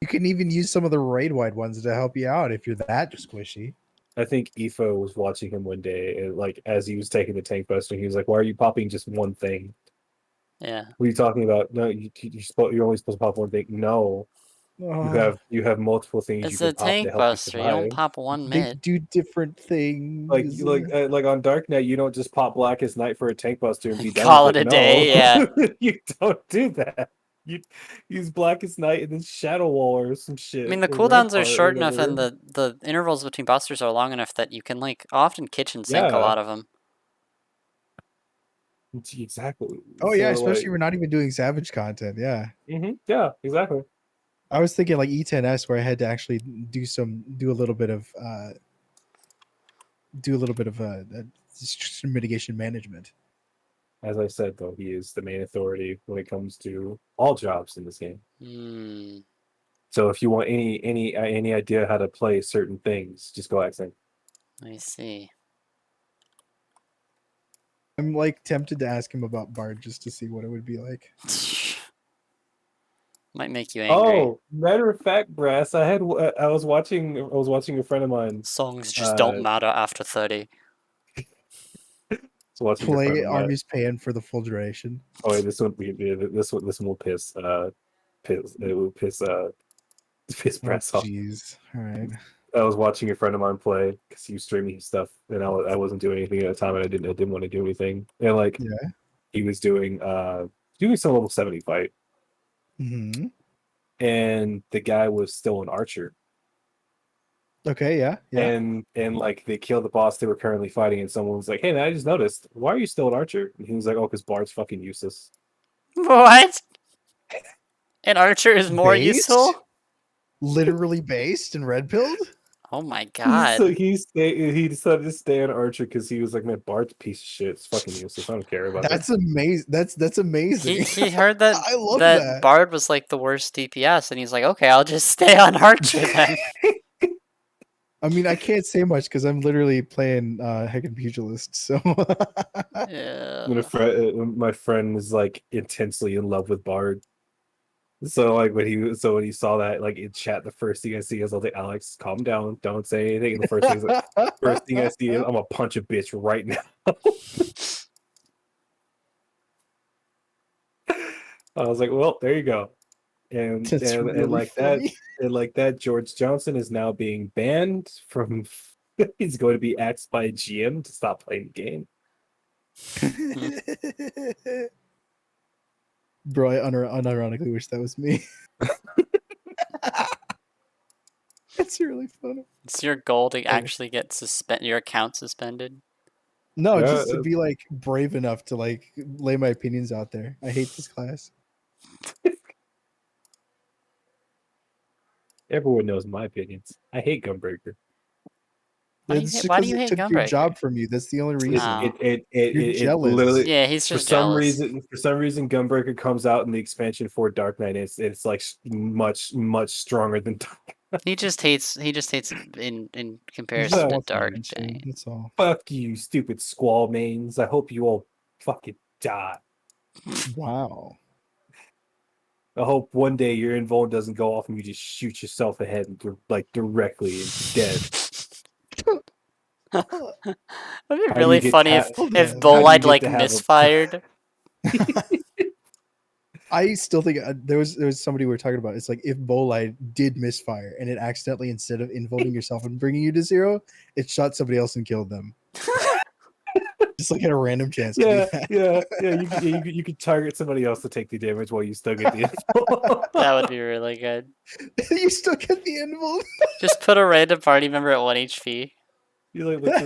You can even use some of the raid-wide ones to help you out if you're that squishy. I think Ifo was watching him one day, and like as he was taking the tank buster, he was like, "Why are you popping just one thing? Yeah. What are you talking about? No, you're only supposed to pop one thing. No, you have multiple things It's you a can pop to tank help buster. You don't survive. pop one They mid. do different things. Like on Dark Knight, you don't just pop Blackest Night for a tank buster and be done. Call with it a day, yeah. You don't do that. You use Blackest Night and then Shadow Wall or some shit. I mean, the or cooldowns are Rampart or short enough and whatever. the intervals between busters are long enough that you can like often kitchen sink a Yeah. lot of them. Exactly. Oh yeah, So especially like, we're not even doing Savage content. Yeah. yeah, exactly. I was thinking like E10S where I had to actually do a little bit of mitigation management. As I said, though, he is the main authority when it comes to all jobs in this game. Hmm. So if you want any idea how to play certain things, just go ask him. I see. I'm like tempted to ask him about Bard just to see what it would be like. Might make you angry. Oh, matter of fact, Brass, I was watching a friend of mine. Songs just don't matter after 30. So watching a friend Play of mine. Army's Pan for the full duration. Oh, wait, this one will piss it will piss piss Oh Brass off. jeez. All right. I was watching a friend of mine play because he was streaming his stuff, and I wasn't doing anything at the time, and I didn't want to do anything. And like Yeah. he was doing some level 70 fight, Hmm. and the guy was still an archer. Okay. Yeah. Yeah. And like they killed the boss they were currently fighting, and someone was like, "Hey man, I just noticed. Why are you still an archer?" And he was like, "Oh, because Bard's fucking useless." What? An archer is more Based? useful? Literally based and red pilled. Oh my god. So he decided to stay an archer because he was like, "Man, Bard's a piece of shit. It's fucking useless. I don't care about it." That's amazing. That's amazing. He heard that I love that that. Bard was like the worst DPS, and he's like, okay, I'll just stay on archer then. I mean, I can't say much because I'm literally playing Heckin' Pugilist. So Yeah. My friend was like intensely in love with Bard. So like when he saw that like in chat, the first thing I see is, "I'll like, Alex, calm down, don't say anything." And the first thing I see is, "I'm gonna punch a bitch right now." I was like, "Well, there you go." And That's and really like funny. that, George Johnson is now being banned from. He's going to be axed by a GM to stop playing the game. Bro, I unironically wish that was me. It's really funny. It's your goal to actually get your account suspended. No, Yeah, just to be like brave enough to like lay my opinions out there. I hate this class. everyone knows my opinions. I hate Gunbreaker. Why do you It's hate- just why do 'cause you it hate took your Gunbreaker? job from you. That's the only reason. Oh. You're It jealous. literally Yeah, he's for just some jealous. reason Gunbreaker comes out in the expansion for Dark Knight. It's like much stronger than Dark. He just hates in He comparison just to wants Dark attention, Knight. that's all. Fuck you, stupid squall mains. I hope you all fucking die. Wow. I hope one day your invuln doesn't go off and you just shoot yourself ahead and like directly and dead. It'd be How do really you get funny ta- if How do you Bolide get like to have a- misfired. I still think there was somebody we were talking about. It's like if Bolide did misfire and it accidentally, instead of invoking yourself and bringing you to 0, it shot somebody else and killed them. Just like had a random chance. To do that. You could target somebody else to take the damage while you still get the info. That would be really good. You still get the invuln. Just put a random party member at 1 HP. He like looks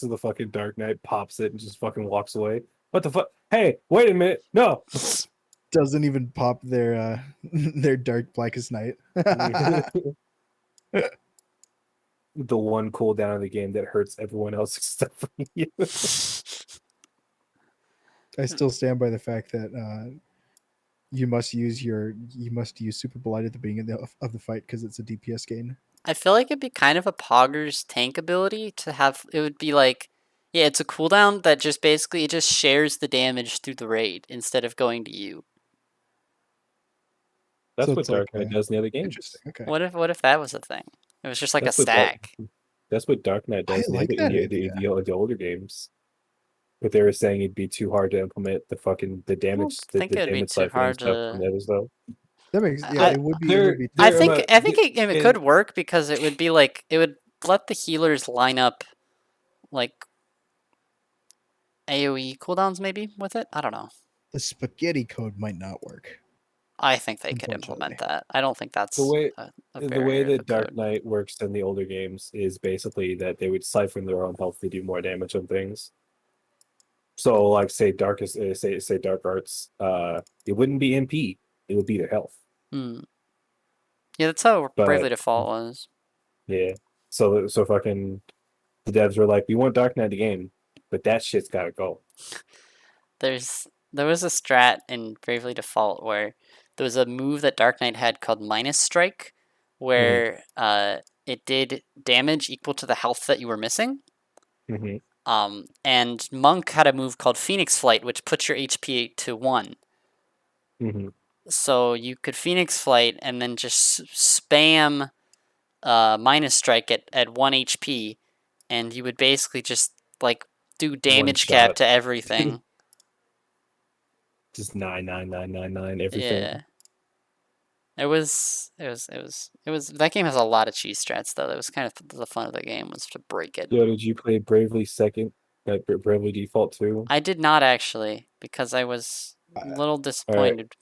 at the fucking Dark Knight, pops it, and just fucking walks away. What the fuck? Hey, wait a minute! No. Doesn't even pop their their dark blackest night. The one cooldown of the game that hurts everyone else except for you. I still stand by the fact that you must use Super Blight at the beginning of the fight because it's a DPS gain. I feel like it'd be kind of a Pogger's tank ability to have. It would be like, yeah, it's a cooldown that just basically it just shares the damage through the raid instead of going to you. That's So what it's like Dark Knight does in the other games. Interesting. Okay. What if that was a thing? It was just like That's a what Dark- stack. That's what Dark Knight does I like in that the, idea. the older games. But they were saying it'd be too hard to implement the damage think it'd be damage too cycle and hard stuff from to- others though. That makes I- it would be. there- It would be I there- think but- it could work because it would be like it would let the healers line up like AoE cooldowns maybe with it. I don't know. the spaghetti code might not work. I think they could implement Unfortunately. that. I don't think that's The way- a The way barrier to that Dark code. Knight works in the older games is basically that they would siphon their own health to do more damage on things. So like say darkest say dark arts, it wouldn't be MP. It would be the health. Hmm. Yeah, that's how Bravely But Default was. yeah. So fucking the devs were like, we want Dark Knight the game, but that shit's gotta go. There was a strat in Bravely Default where there was a move that Dark Knight had called Minus Strike, where it did damage equal to the health that you were missing. Mm-hmm. And Monk had a move called Phoenix Flight, which puts your HP to 1. Mm-hmm. So you could Phoenix Flight and then just spam Minus Strike at 1 HP, and you would basically just like do damage cap shot. to everything. Just 9 everything. Yeah. It was that game has a lot of cheese strats though. That was kind of the fun of the game was to break it. Yo, did you play Bravely Second? Like Bravely Default 2? I did not actually because I was a little disappointed.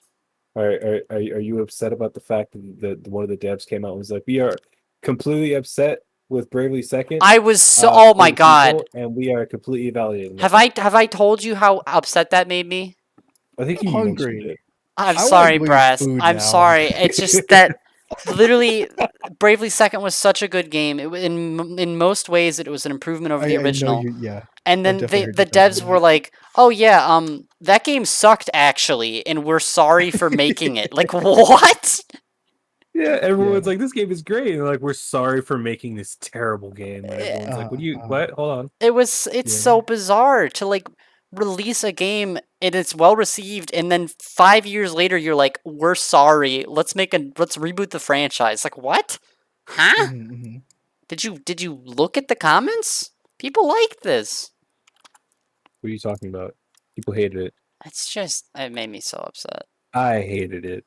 Are you upset about the fact that one of the devs came out and was like, we are completely upset with Bravely Second? I was so for oh my the god. people, and we are completely validating Have that. I told you how upset that made me? I think you mentioned Hungry. it. I'm I want sorry, Blue's Brass. food I'm now. sorry. It's just that literally Bravely Second was such a good game. In most ways it was an improvement over the I know original. yeah. And I then definitely heard the you talking devs about were it. like, "Oh yeah, that game sucked actually, and we're sorry for making it." Like what? Yeah, everyone's Yeah. like, this game is great. And they're like, we're sorry for making this terrible game. And everyone's like, what? Hold on. It's Yeah. so bizarre to like release a game and it's well received, and then 5 years later you're like, "We're sorry. Let's reboot the franchise." Like what? Huh? Mhm. Did you look at the comments? People like this. What are you talking about? People hated it. It made me so upset. I hated it.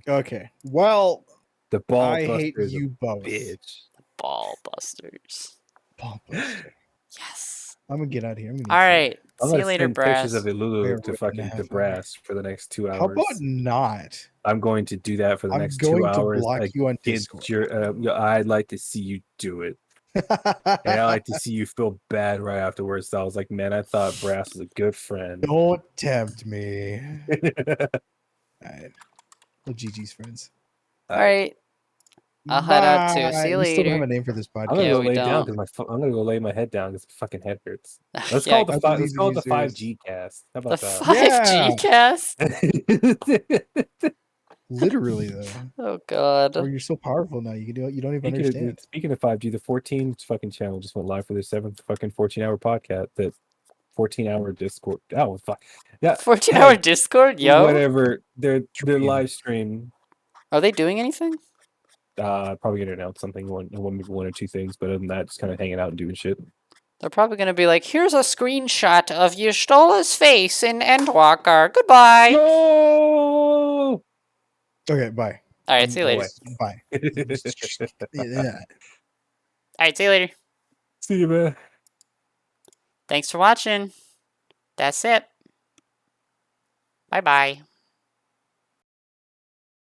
Okay. Well, The ball I hate buster is a you both. bitch. Ball busters. Ball buster. Yes. I'm gonna get out of here. I'm gonna All right. I'm See gonna you later, send pictures Brass. of Ilulu We're to gonna fucking have the fun. Brass for the next 2 hours. How about not? I'm going to do that for the I'm next 2 going to hours. block you on Discord. I'd like to see you do it. And I like to see you feel bad right afterwards. So I was like, man, I thought Brass was a good friend. Don't tempt me. All right. Well, GG's friends. All right. I'll head out too. See you We still don't have later. a name for this podcast. I'm gonna Yeah, go we lay down don't. because I'm gonna go lay my head down because my fucking head hurts. Let's Yeah, call it I the five. believe Let's call it in the users. 5G cast. How the about that? 5G cast. Literally though. Oh god. Or you're so powerful now. You can do it. You don't even understand. Speaking of 5G, the 14 fucking channel just went live for their 7th fucking 14-hour podcast. That 14-hour Discord. Oh fuck. Yeah. 14-hour Discord, yo. Whatever. Their Trillion. live stream. Are they doing anything? Probably gonna announce something, one or two things, but other than that, just kind of hanging out and doing shit. They're probably gonna be like, "Here's a screenshot of Y'shtola's face in Endwalker. Goodbye." No. Okay, bye. All right, see you later. Bye. Yeah. All right, see you later. See you, man. Thanks for watching. That's it. Bye bye.